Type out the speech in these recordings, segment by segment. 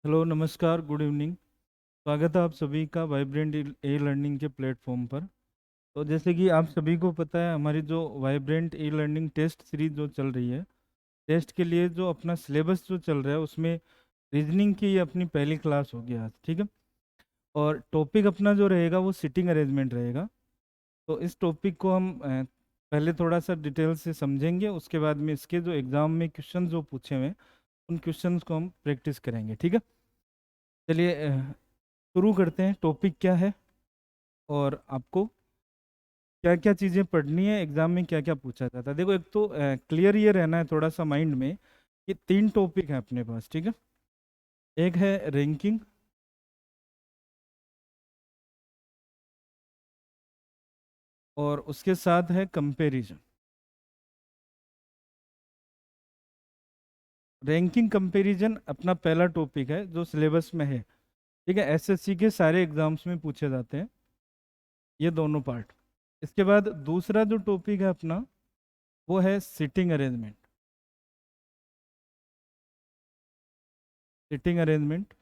Hello, नमस्कार, good evening. स्वागत है आप सभी का वाइब्रेंट ई लर्निंग के प्लेटफॉर्म पर। तो जैसे कि आप सभी को पता है, हमारी जो vibrant e learning test series जो चल रही है, टेस्ट के लिए जो अपना सिलेबस जो चल रहा है उसमें रीजनिंग की ये अपनी पहली क्लास होगी आज, ठीक है। और टॉपिक अपना जो रहेगा वो सिटिंग अरेंजमेंट रहेगा। तो इस टॉपिक को हम पहले थोड़ा सा डिटेल से समझेंगे, उसके बाद में इसके जो एग्ज़ाम में क्वेश्चन जो पूछे हुए हैं उन क्वेश्चंस को हम प्रैक्टिस करेंगे, ठीक है। चलिए शुरू करते हैं। टॉपिक क्या है और आपको क्या क्या चीज़ें पढ़नी है, एग्जाम में क्या क्या पूछा जाता है। देखो, एक तो क्लियर ये रहना है थोड़ा सा माइंड में कि तीन टॉपिक है अपने पास, ठीक है। एक है रैंकिंग, और उसके साथ है कंपैरिजन। रैंकिंग कंपैरिजन अपना पहला टॉपिक है जो सिलेबस में है, ठीक है। एसएससी के सारे एग्जाम्स में पूछे जाते हैं ये दोनों पार्ट। इसके बाद दूसरा जो टॉपिक है अपना वो है सिटिंग अरेंजमेंट। Sitting arrangement.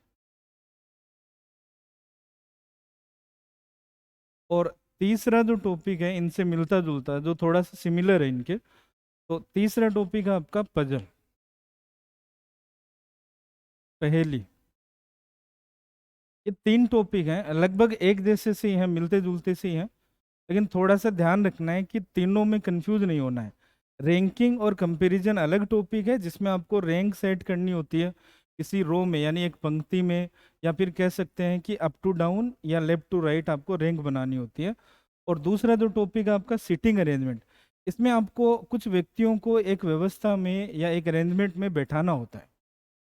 और तीसरा जो टॉपिक है इनसे मिलता जुलता, जो थोड़ा सा सिमिलर है इनके, तो तीसरा टॉपिक है आपका पजल, पहेली। ये तीन टॉपिक हैं, लगभग एक जैसे से ही हैं, मिलते जुलते से ही हैं, लेकिन थोड़ा सा ध्यान रखना है कि तीनों में कंफ्यूज नहीं होना है। रैंकिंग और कंपैरिजन अलग टॉपिक है जिसमें आपको रैंक सेट करनी होती है किसी रो में, यानी एक पंक्ति में, या फिर कह सकते हैं कि अप टू डाउन या लेफ्ट टू राइट आपको रैंक बनानी होती है। और दूसरा जो टॉपिक है आपका सिटिंग अरेंजमेंट, इसमें आपको कुछ व्यक्तियों को एक व्यवस्था में या एक अरेंजमेंट में बैठाना होता है,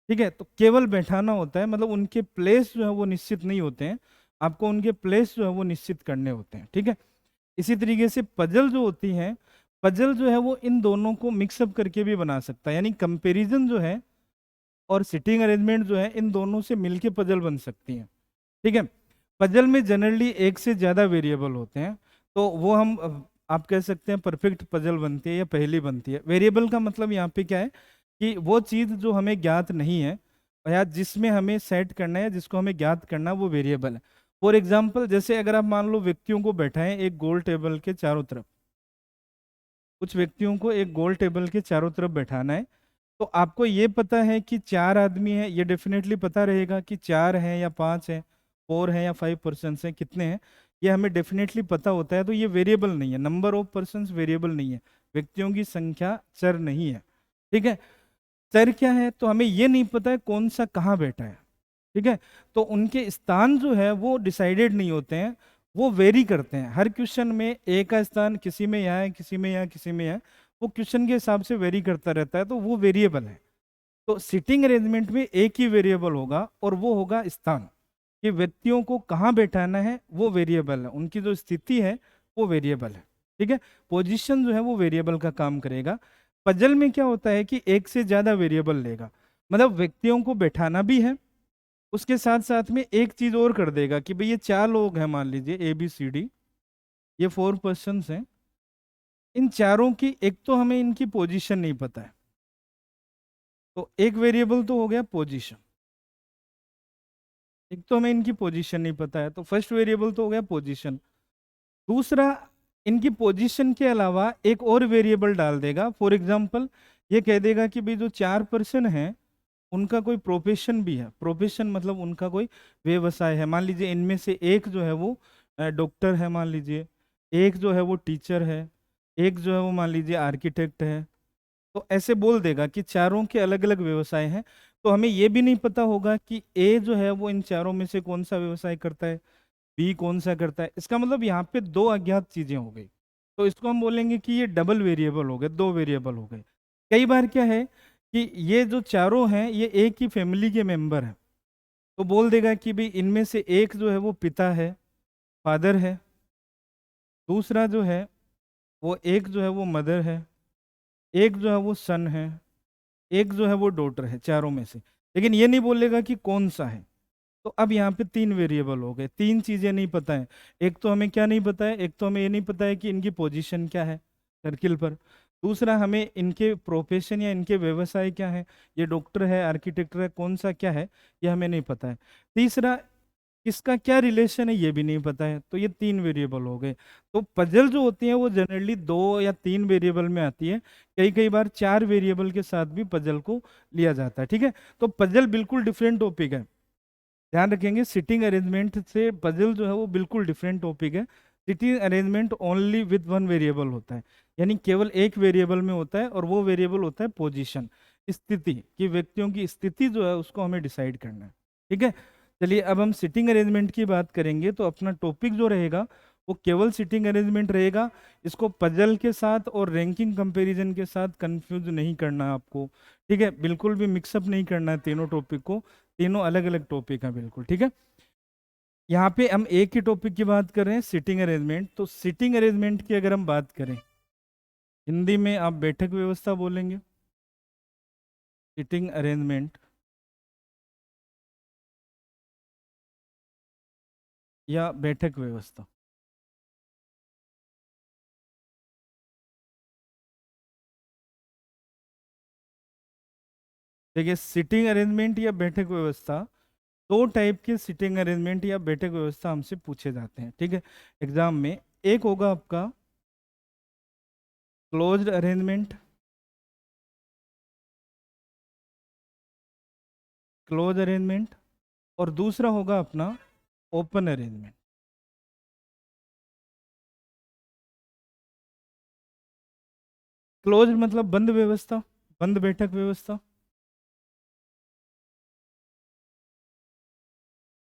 ठीक है। तो केवल बैठाना होता है, मतलब उनके प्लेस जो है वो निश्चित नहीं होते हैं, आपको उनके प्लेस जो है वो निश्चित करने होते हैं, ठीक है। इसी तरीके से पजल जो होती है, पजल जो है वो इन दोनों को मिक्सअप करके भी बना सकता है, यानी कंपैरिजन जो है और सिटिंग अरेंजमेंट जो है इन दोनों से मिलके पजल बन सकती है, ठीक है। पजल में जनरली एक से ज़्यादा वेरिएबल होते हैं, तो वो हम आप कह सकते हैं परफेक्ट पजल बनती है या पहेली बनती है। वेरिएबल का मतलब यहाँ पे क्या है कि वो चीज़ जो हमें ज्ञात नहीं है या जिसमें हमें सेट करना है, जिसको हमें ज्ञात करना है, वो वेरिएबल है। फॉर एग्जाम्पल, जैसे अगर आप मान लो व्यक्तियों को बैठाएं एक गोल टेबल के चारों तरफ, कुछ व्यक्तियों को एक गोल टेबल के चारों तरफ बैठाना है, तो आपको ये पता है कि चार आदमी हैं, ये डेफिनेटली पता रहेगा कि चार हैं या पांच हैं, फोर हैं या 5 पर्सन हैं, कितने हैं ये हमें डेफिनेटली पता होता है। तो ये वेरिएबल नहीं है, नंबर ऑफ पर्सन वेरिएबल नहीं है, व्यक्तियों की संख्या चर नहीं है, ठीक है। चर क्या है, तो हमें ये नहीं पता है कौन सा कहाँ बैठा है, ठीक है। तो उनके स्थान जो है वो डिसाइडेड नहीं होते हैं, वो वेरी करते हैं। हर क्वेश्चन में ए का स्थान किसी में यहाँ है, किसी में यहाँ, किसी में यहाँ, वो क्वेश्चन के हिसाब से वेरी करता रहता है, तो वो वेरिएबल है। तो सिटिंग अरेंजमेंट में एक ही वेरिएबल होगा और वो होगा स्थान, कि व्यक्तियों को कहाँ बैठाना है वो वेरिएबल है, उनकी जो स्थिति है वो वेरिएबल है, ठीक है। पोजीशन जो है वो वेरिएबल का काम करेगा। पजल में क्या होता है कि एक से ज्यादा वेरिएबल लेगा, मतलब व्यक्तियों को बैठाना भी है, उसके साथ साथ में एक चीज और कर देगा कि भाई ये चार लोग हैं, मान लीजिए ABCD, ये 4 पर्सन्स हैं। इन चारों की एक तो हमें इनकी पोजीशन नहीं पता है, तो एक वेरिएबल तो हो गया पोजीशन। एक तो हमें इनकी पोजीशन नहीं पता है, तो फर्स्ट वेरिएबल तो हो गया पोजीशन। दूसरा, इनकी पोजीशन के अलावा एक और वेरिएबल डाल देगा। फॉर एग्जांपल, ये कह देगा कि भाई जो 4 पर्सन हैं उनका कोई प्रोफेशन भी है। प्रोफेशन मतलब उनका कोई व्यवसाय है। मान लीजिए इनमें से एक जो है वो डॉक्टर है, मान लीजिए एक जो है वो टीचर है, एक जो है वो मान लीजिए आर्किटेक्ट है। तो ऐसे बोल देगा कि चारों के अलग अलग व्यवसाय हैं। तो हमें ये भी नहीं पता होगा कि ए जो है वो इन चारों में से कौन सा व्यवसाय करता है, बी कौन सा करता है। इसका मतलब यहाँ पे दो अज्ञात चीजें हो गई, तो इसको हम बोलेंगे कि ये डबल वेरिएबल हो गए, दो वेरिएबल हो गए। कई बार क्या है कि ये जो चारों हैं ये एक ही फैमिली के मेंबर हैं, तो बोल देगा कि भाई इनमें से एक जो है वो पिता है, फादर है, दूसरा जो है वो एक जो है वो मदर है, एक जो है वो सन है, एक जो है वो डॉटर है, चारों में से। लेकिन ये नहीं बोलेगा कि कौन सा है। तो अब यहाँ पे तीन वेरिएबल हो गए, तीन चीजें नहीं पता है। एक तो हमें क्या नहीं पता है, एक तो हमें ये नहीं पता है कि इनकी पोजीशन क्या है सर्किल पर। दूसरा, हमें इनके प्रोफेशन या इनके व्यवसाय क्या है, ये डॉक्टर है, आर्किटेक्टर है, कौन सा क्या है, ये हमें नहीं पता है। तीसरा, इसका क्या रिलेशन है, ये भी नहीं पता है। तो ये 3 वेरिएबल हो गए। तो पजल जो होती है वो जनरली 2 या 3 वेरिएबल में आती है। कई कई बार 4 वेरिएबल के साथ भी पजल को लिया जाता है। ठीक है, तो पजल बिल्कुल डिफरेंट टॉपिक है, ध्यान रखेंगे। सिटिंग अरेंजमेंट से पजल जो है वो बिल्कुल डिफरेंट टॉपिक है। Sitting arrangement only with 1 variable होता है, यानी केवल एक वेरिएबल में होता है, और वो वेरिएबल होता है पोजीशन, स्थिति, कि व्यक्तियों की स्थिति जो है उसको हमें डिसाइड करना है। ठीक है, चलिए अब हम सिटिंग अरेंजमेंट की बात करेंगे। तो अपना टॉपिक जो रहेगा वो केवल सिटिंग अरेंजमेंट रहेगा। इसको पजल के साथ और रैंकिंग कंपैरिजन के साथ कंफ्यूज नहीं करना है आपको। ठीक है, बिल्कुल भी मिक्सअप नहीं करना है तीनों टॉपिक को, तीनों अलग अलग टॉपिक हैं बिल्कुल। ठीक है, यहाँ पे हम एक ही टॉपिक की बात कर रहे हैं, सिटिंग अरेंजमेंट। तो सिटिंग अरेंजमेंट की अगर हम बात करें, हिंदी में आप बैठक व्यवस्था बोलेंगे, सिटिंग अरेंजमेंट या बैठक व्यवस्था। देखिए, सिटिंग अरेंजमेंट या बैठक व्यवस्था, 2 टाइप के सिटिंग अरेंजमेंट या बैठक व्यवस्था हमसे पूछे जाते हैं। ठीक है, एग्जाम में। एक होगा आपका क्लोज्ड अरेंजमेंट, क्लोज अरेंजमेंट, और दूसरा होगा अपना ओपन अरेंजमेंट। क्लोज मतलब बंद व्यवस्था, बंद बैठक व्यवस्था,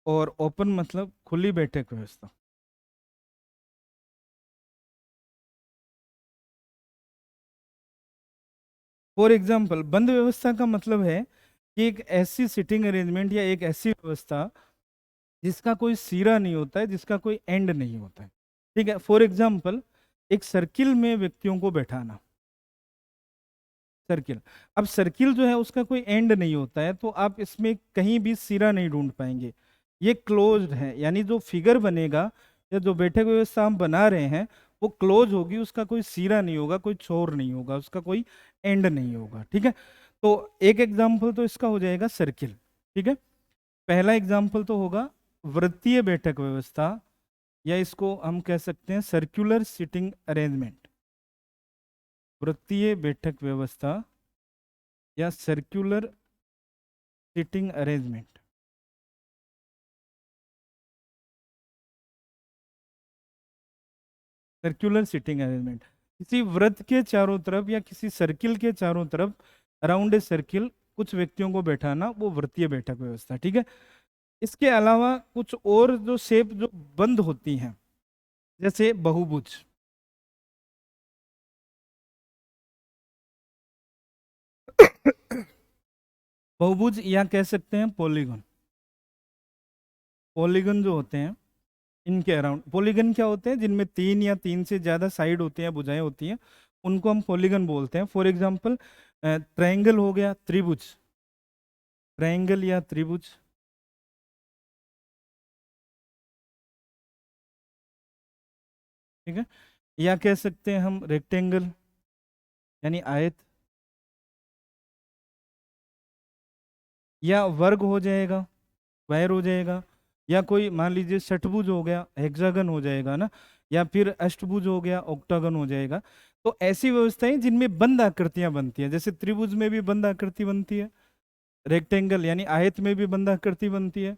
और ओपन मतलब खुली बैठक व्यवस्था। फॉर एग्जाम्पल, बंद व्यवस्था का मतलब है कि एक ऐसी सिटिंग अरेंजमेंट या एक ऐसी व्यवस्था जिसका कोई सिरा नहीं होता है, जिसका कोई एंड नहीं होता है। ठीक है, फॉर एग्जाम्पल, एक सर्किल में व्यक्तियों को बैठाना, सर्किल। अब सर्किल जो है उसका कोई एंड नहीं होता है, तो आप इसमें कहीं भी सिरा नहीं ढूंढ पाएंगे। ये क्लोज्ड है, यानी जो फिगर बनेगा या जो बैठक व्यवस्था हम बना रहे हैं वो क्लोज होगी, उसका कोई सिरा नहीं होगा, कोई छोर नहीं होगा, उसका कोई एंड नहीं होगा। ठीक है, तो एक एग्जाम्पल तो इसका हो जाएगा सर्किल। ठीक है, पहला एग्जाम्पल तो होगा वृत्तीय बैठक व्यवस्था, या इसको हम कह सकते हैं सर्कुलर सिटिंग अरेंजमेंट। वृत्तीय बैठक व्यवस्था या circular sitting arrangement. Circular sitting arrangement, किसी वृत्त के चारों तरफ या किसी सर्किल के चारों तरफ, अराउंड ए सर्किल, कुछ व्यक्तियों को बैठाना, वो वृत्तीय बैठक व्यवस्था। ठीक है, इसके अलावा कुछ और जो शेप जो बंद होती हैं, जैसे बहुभुज, बहुभुज या कह सकते हैं पॉलीगन। पॉलीगन जो होते हैं इनके अराउंड, पॉलीगन क्या होते हैं, जिनमें 3 या 3 से ज़्यादा साइड होते हैं, भुजाएं होती हैं, उनको हम पॉलीगन बोलते हैं। फॉर एग्जाम्पल, ट्रायंगल हो गया, त्रिभुज, ट्रायंगल या त्रिभुज। ठीक है, या कह सकते हैं हम रेक्टेंगल, यानी आयत, या वर्ग हो जाएगा, स्क्वायर हो जाएगा, या कोई मान लीजिए षटभुज हो गया, हेक्सागन हो जाएगा ना, या फिर अष्टभुज हो गया, ऑक्टागन हो जाएगा। तो ऐसी व्यवस्थाएं जिनमें बंद आकृतियां बनती हैं, जैसे त्रिभुज में भी बंद आकृति बनती है, रेक्टेंगल यानी आयत में भी बंद आकृति बनती है,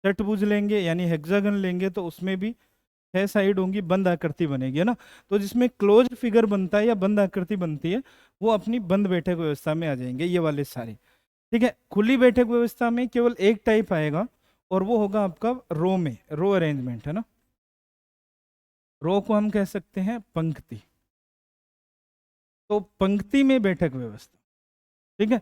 षटभुज लेंगे यानी हेक्सागन लेंगे तो उसमें भी 6 साइड होंगी, बंद आकृति बनेगी, है ना। तो जिसमें क्लोज फिगर बनता है या बंद आकृति बनती है, वो अपनी बंद बैठक व्यवस्था में आ जाएंगे, ये वाले सारे। ठीक है, खुली बैठक व्यवस्था में केवल एक टाइप आएगा, और वो होगा आपका रो में, रो अरेंजमेंट, है ना। रो को हम कह सकते हैं पंक्ति। तो पंक्ति में बैठक व्यवस्था। ठीक है,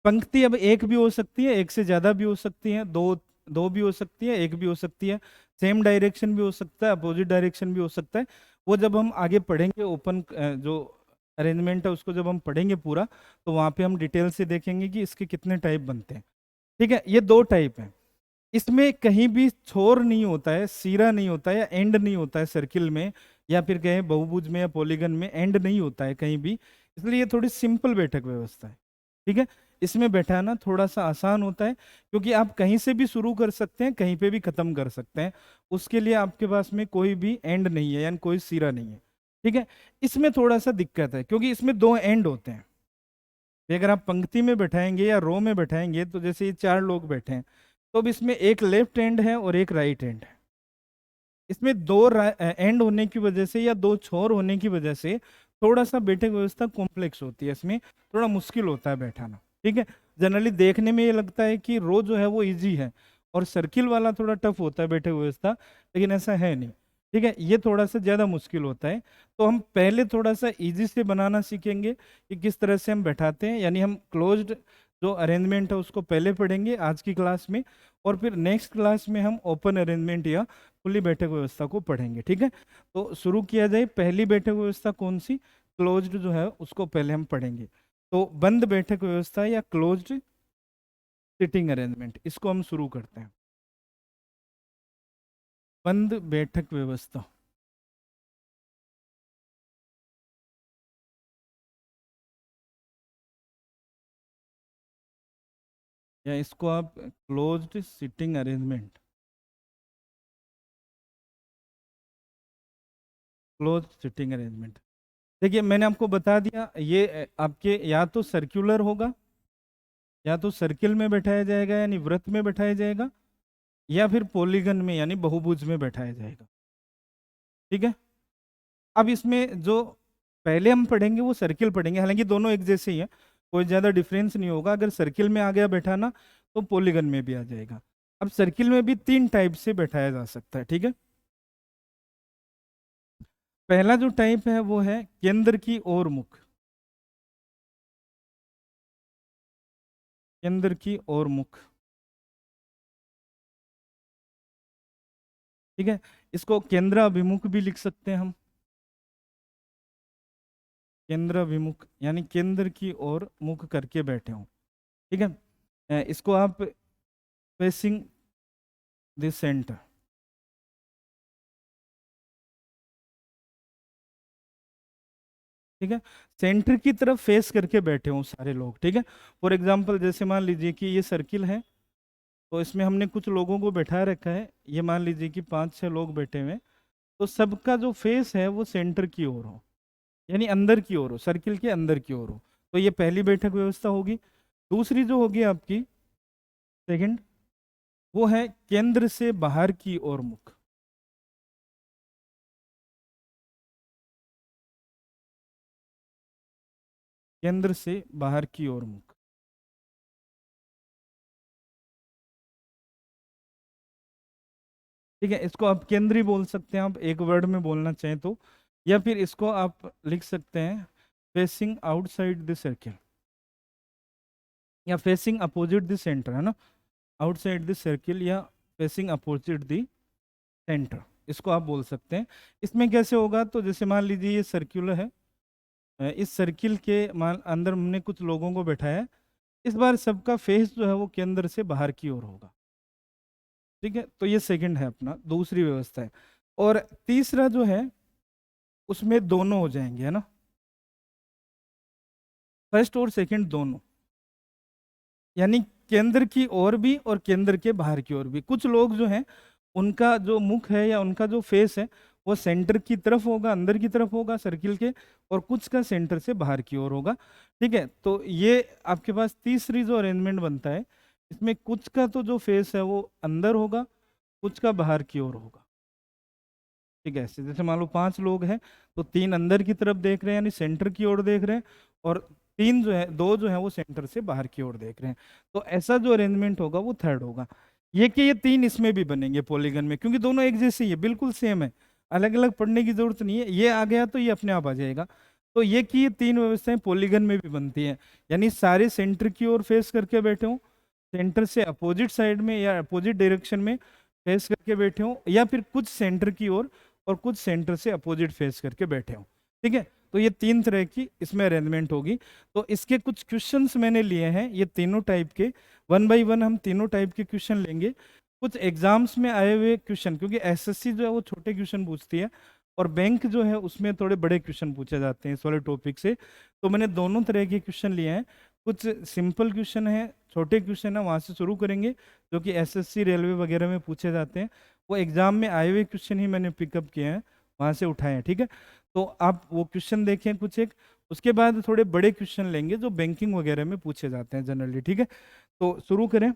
पंक्ति अब एक भी हो सकती है, एक से ज्यादा भी हो सकती है, दो दो भी हो सकती है, एक भी हो सकती है, सेम डायरेक्शन भी हो सकता है, अपोजिट डायरेक्शन भी हो सकता है। वो जब हम आगे पढ़ेंगे, ओपन जो अरेंजमेंट है उसको जब हम पढ़ेंगे पूरा, तो वहां पे हम डिटेल से देखेंगे कि इसके कितने टाइप बनते हैं। ठीक है, ये 2 टाइप हैं। इसमें कहीं भी छोर नहीं होता है, सिरा नहीं होता है, या एंड नहीं होता है सर्किल में, या फिर कहें बहुभुज में या पॉलीगन में एंड नहीं होता है कहीं भी। इसलिए ये थोड़ी सिंपल बैठक व्यवस्था है। ठीक है, इसमें बैठाना थोड़ा सा आसान होता है, क्योंकि आप कहीं से भी शुरू कर सकते हैं, कहीं पे भी खत्म कर सकते हैं। उसके लिए आपके पास में कोई भी एंड नहीं है, यानी कोई सिरा नहीं है। ठीक है, इसमें थोड़ा सा दिक्कत है, क्योंकि इसमें दो एंड होते हैं। कि अगर आप पंक्ति में बैठाएंगे या रो में बैठाएंगे, तो जैसे ये 4 लोग बैठे हैं, तो अब इसमें एक लेफ्ट एंड है और एक राइट एंड है। इसमें दो एंड होने की वजह से या दो छोर होने की वजह से थोड़ा सा बैठक व्यवस्था कॉम्प्लेक्स होती है, इसमें थोड़ा मुश्किल होता है बैठाना। ठीक है, जनरली देखने में ये लगता है कि रो जो है वो इजी है और सर्किल वाला थोड़ा टफ होता है बैठक व्यवस्था, लेकिन ऐसा है नहीं। ठीक है, ये थोड़ा सा ज़्यादा मुश्किल होता है। तो हम पहले थोड़ा सा इजी से बनाना सीखेंगे कि किस तरह से हम बैठाते हैं, यानी हम क्लोज्ड जो अरेंजमेंट है उसको पहले पढ़ेंगे आज की क्लास में, और फिर नेक्स्ट क्लास में हम ओपन अरेंजमेंट या खुली बैठक व्यवस्था को पढ़ेंगे। ठीक है, तो शुरू किया जाए। पहली बैठक व्यवस्था कौन सी? क्लोज्ड जो है उसको पहले हम पढ़ेंगे। तो बंद बैठक व्यवस्था या क्लोज्ड सिटिंग अरेंजमेंट, इसको हम शुरू करते हैं। बंद बैठक व्यवस्था, या इसको आप closed sitting arrangement, closed sitting arrangement. देखिए, मैंने आपको बता दिया, ये आपके या तो सर्कुलर होगा, या तो सर्किल में बैठाया जाएगा यानी वृत्त में बैठाया जाएगा, या फिर पॉलीगन में यानी बहुभुज में बैठाया जाएगा। ठीक है, अब इसमें जो पहले हम पढ़ेंगे वो सर्किल पढ़ेंगे, हालांकि दोनों एक जैसे ही है, कोई ज़्यादा डिफरेंस नहीं होगा। अगर सर्किल में आ गया बैठाना तो पॉलीगन में भी आ जाएगा। अब सर्किल में भी 3 टाइप से बैठाया जा सकता है। ठीक है, पहला जो टाइप है वो है केंद्र की ओर मुख, केंद्र की ओर मुख। ठीक है, इसको केंद्र अभिमुख भी लिख सकते हैं हम, केंद्र अभिमुख यानी केंद्र की ओर मुख करके बैठे हों। ठीक है, इसको आप फेसिंग द सेंटर, ठीक है, सेंटर की तरफ फेस करके बैठे हों सारे लोग। ठीक है, फॉर एग्जांपल जैसे मान लीजिए कि ये सर्किल है, तो इसमें हमने कुछ लोगों को बैठा रखा है, ये मान लीजिए कि 5-6 लोग बैठे हुए हैं, तो सबका जो फेस है वो सेंटर की ओर हो, यानी अंदर की ओर हो, सर्किल के अंदर की ओर हो। तो ये पहली बैठक व्यवस्था होगी। दूसरी जो होगी आपकी, सेकंड, वो है केंद्र से बाहर की ओर मुख। केंद्र से बाहर की ओर मुख। ठीक है, इसको आप केंद्रीय बोल सकते हैं, आप एक वर्ड में बोलना चाहें तो, या फिर इसको आप लिख सकते हैं फेसिंग आउटसाइड द सर्किल, या फेसिंग अपोजिट द सेंटर, है ना, आउटसाइड द सर्किल या फेसिंग अपोजिट द सेंटर, इसको आप बोल सकते हैं। इसमें कैसे होगा, तो जैसे मान लीजिए ये सर्कुलर है, इस सर्किल के मान अंदर हमने कुछ लोगों को बैठाया है, इस बार सबका फेस जो है वो केंद्र से बाहर की ओर होगा। ठीक है, तो ये सेकंड है अपना, दूसरी व्यवस्था है। और तीसरा जो है उसमें दोनों हो जाएंगे, है ना, फर्स्ट और सेकंड दोनों, यानी केंद्र की ओर भी और केंद्र के बाहर की ओर भी। कुछ लोग जो हैं उनका जो मुख है या उनका जो फेस है वो सेंटर की तरफ होगा, अंदर की तरफ होगा सर्किल के, और कुछ का सेंटर से बाहर की ओर होगा। ठीक है, तो ये आपके पास तीसरी जो अरेंजमेंट बनता है, इसमें कुछ का तो जो फेस है वो अंदर होगा, कुछ का बाहर की ओर होगा। ठीक है, ऐसे जैसे मान लो 5 लोग हैं, तो 3 अंदर की तरफ देख रहे हैं यानी सेंटर की ओर देख रहे हैं, और 3 जो है, 2 जो है वो सेंटर से बाहर की ओर देख रहे हैं। तो ऐसा जो अरेंजमेंट होगा वो थर्ड होगा। ये कि ये 3 इसमें भी बनेंगे पॉलीगन में, क्योंकि दोनों एक जैसे ही है, बिल्कुल सेम है, अलग अलग पढ़ने की जरूरत नहीं है। ये आ गया तो ये अपने आप आ जाएगा। तो ये कि ये 3 व्यवस्थाएं पॉलीगन में भी बनती हैं, यानी सारे सेंटर की ओर फेस करके बैठे हों, सेंटर से अपोजिट साइड में या अपोजिट डायरेक्शन में फेस करके बैठे हों, या फिर कुछ सेंटर की ओर और कुछ सेंटर से अपोजिट फेस करके बैठे हों। ठीक है, तो ये 3 तरह की इसमें अरेंजमेंट होगी। तो इसके कुछ क्वेश्चंस मैंने लिए हैं, ये तीनों टाइप के, 1 बाय 1 हम तीनों टाइप के क्वेश्चन लेंगे। कुछ एग्जाम्स में आए हुए क्वेश्चन, क्योंकि एसएससी जो है वो छोटे क्वेश्चन पूछती है, और बैंक जो है उसमें थोड़े बड़े क्वेश्चन पूछे जाते हैं इस वाले टॉपिक से। तो मैंने दोनों तरह के क्वेश्चन लिए हैं, कुछ सिंपल क्वेश्चन है, छोटे क्वेश्चन है, वहाँ से शुरू करेंगे जो कि एसएससी रेलवे वगैरह में पूछे जाते हैं। वो एग्जाम में आए हुए क्वेश्चन ही मैंने पिकअप किए हैं, वहाँ से उठाए हैं, ठीक है। तो आप वो क्वेश्चन देखें कुछ एक, उसके बाद थोड़े बड़े क्वेश्चन लेंगे जो बैंकिंग वगैरह में पूछे जाते हैं जनरली, ठीक है। तो शुरू करें।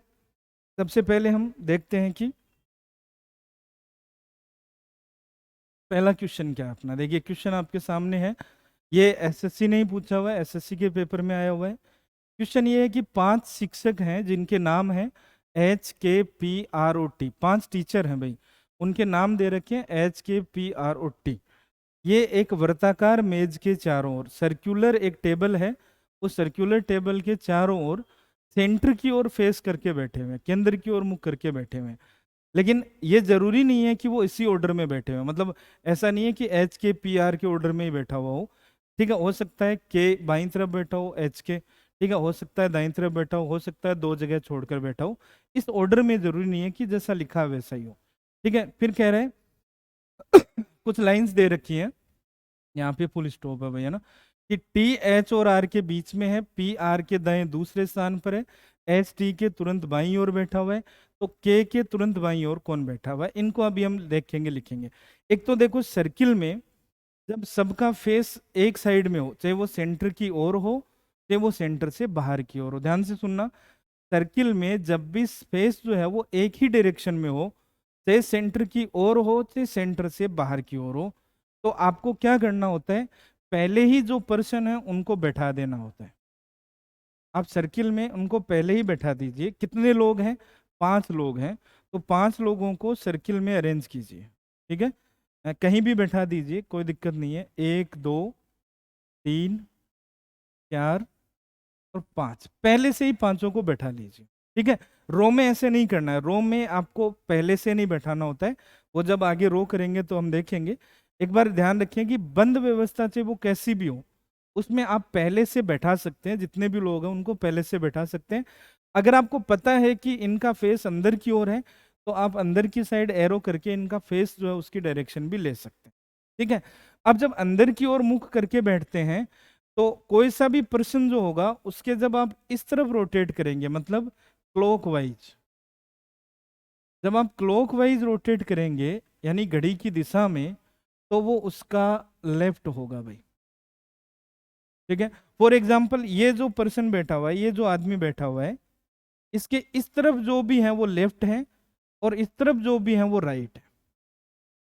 सबसे पहले हम देखते हैं कि पहला क्वेश्चन क्या है अपना। देखिए क्वेश्चन आपके सामने है, ये एसएससी ने ही पूछा हुआ है, एसएससी के पेपर में आया हुआ है। क्वेश्चन ये है कि 5 शिक्षक हैं जिनके नाम है HKPROT, 5 टीचर हैं भाई, उनके नाम दे रखे हैं HKPROT। ये एक वर्ताकार मेज के चारों ओर सर्कुलर एक टेबल है, उस सर्कुलर टेबल के चारों ओर सेंटर की ओर फेस करके बैठे हुए हैं, केंद्र की ओर मुख करके बैठे हुए हैं। लेकिन ये जरूरी नहीं है कि वो इसी ऑर्डर में बैठे हुए, मतलब ऐसा नहीं है कि HKPR के ऑर्डर में ही बैठा हुआ हो, ठीक है। हो सकता है के बाईं तरफ बैठा हो HK, ठीक है, हो सकता है दाईं तरफ बैठा हो सकता है दो जगह छोड़कर बैठा हो। इस ऑर्डर में जरूरी नहीं है कि जैसा लिखा है वैसा ही हो, ठीक है। फिर कह रहे हैं कुछ लाइंस दे रखी है, यहाँ पे फुल स्टॉप है भैया ना, कि TH और R के बीच में है, PR के दाएं दूसरे स्थान पर है, HT के तुरंत बाईं ओर बैठा हुआ है, तो K के तुरंत बाईं ओर कौन बैठा हुआ है, इनको अभी हम देखेंगे लिखेंगे। एक तो देखो सर्किल में जब सबका फेस एक साइड में हो, चाहे वो सेंटर की ओर हो चाहे वो सेंटर से बाहर की ओर हो, ध्यान से सुनना। सर्किल में जब भी फेस जो है वो एक ही डायरेक्शन में हो, चाहे सेंटर की ओर हो चाहे सेंटर से बाहर की ओर हो, तो आपको क्या करना होता है, पहले ही जो पर्सन है उनको बैठा देना होता है। आप सर्किल में उनको पहले ही बैठा दीजिए। कितने लोग हैं, 5 लोग हैं, तो 5 लोगों को सर्किल में अरेंज कीजिए, ठीक है। कहीं भी बैठा दीजिए, कोई दिक्कत नहीं है। 1 2 3 4 और 5, पहले से ही पांचों को बैठा लीजिए, ठीक है। रो में ऐसे नहीं करना है, रो में आपको पहले से नहीं बैठाना होता है, वो जब आगे रो करेंगे तो हम देखेंगे। एक बार ध्यान रखिए कि बंद व्यवस्था चाहे वो कैसी भी हो, उसमें आप पहले से बैठा सकते हैं, जितने भी लोग हैं उनको पहले से बैठा सकते हैं। अगर आपको पता है कि इनका फेस अंदर की ओर है, तो आप अंदर की साइड एरो करके इनका फेस जो है उसकी डायरेक्शन भी ले सकते हैं, ठीक है। अब जब अंदर की ओर मुख करके बैठते हैं, तो कोई सा भी पर्सन जो होगा उसके जब आप इस तरफ रोटेट करेंगे, मतलब क्लॉकवाइज, जब आप क्लॉकवाइज रोटेट करेंगे यानी घड़ी की दिशा में, तो वो उसका लेफ्ट होगा भाई, ठीक है। फॉर एग्जाम्पल ये जो पर्सन बैठा हुआ है, ये जो आदमी बैठा हुआ है, इसके इस तरफ जो भी है वो लेफ्ट है और इस तरफ जो भी है वो राइट है,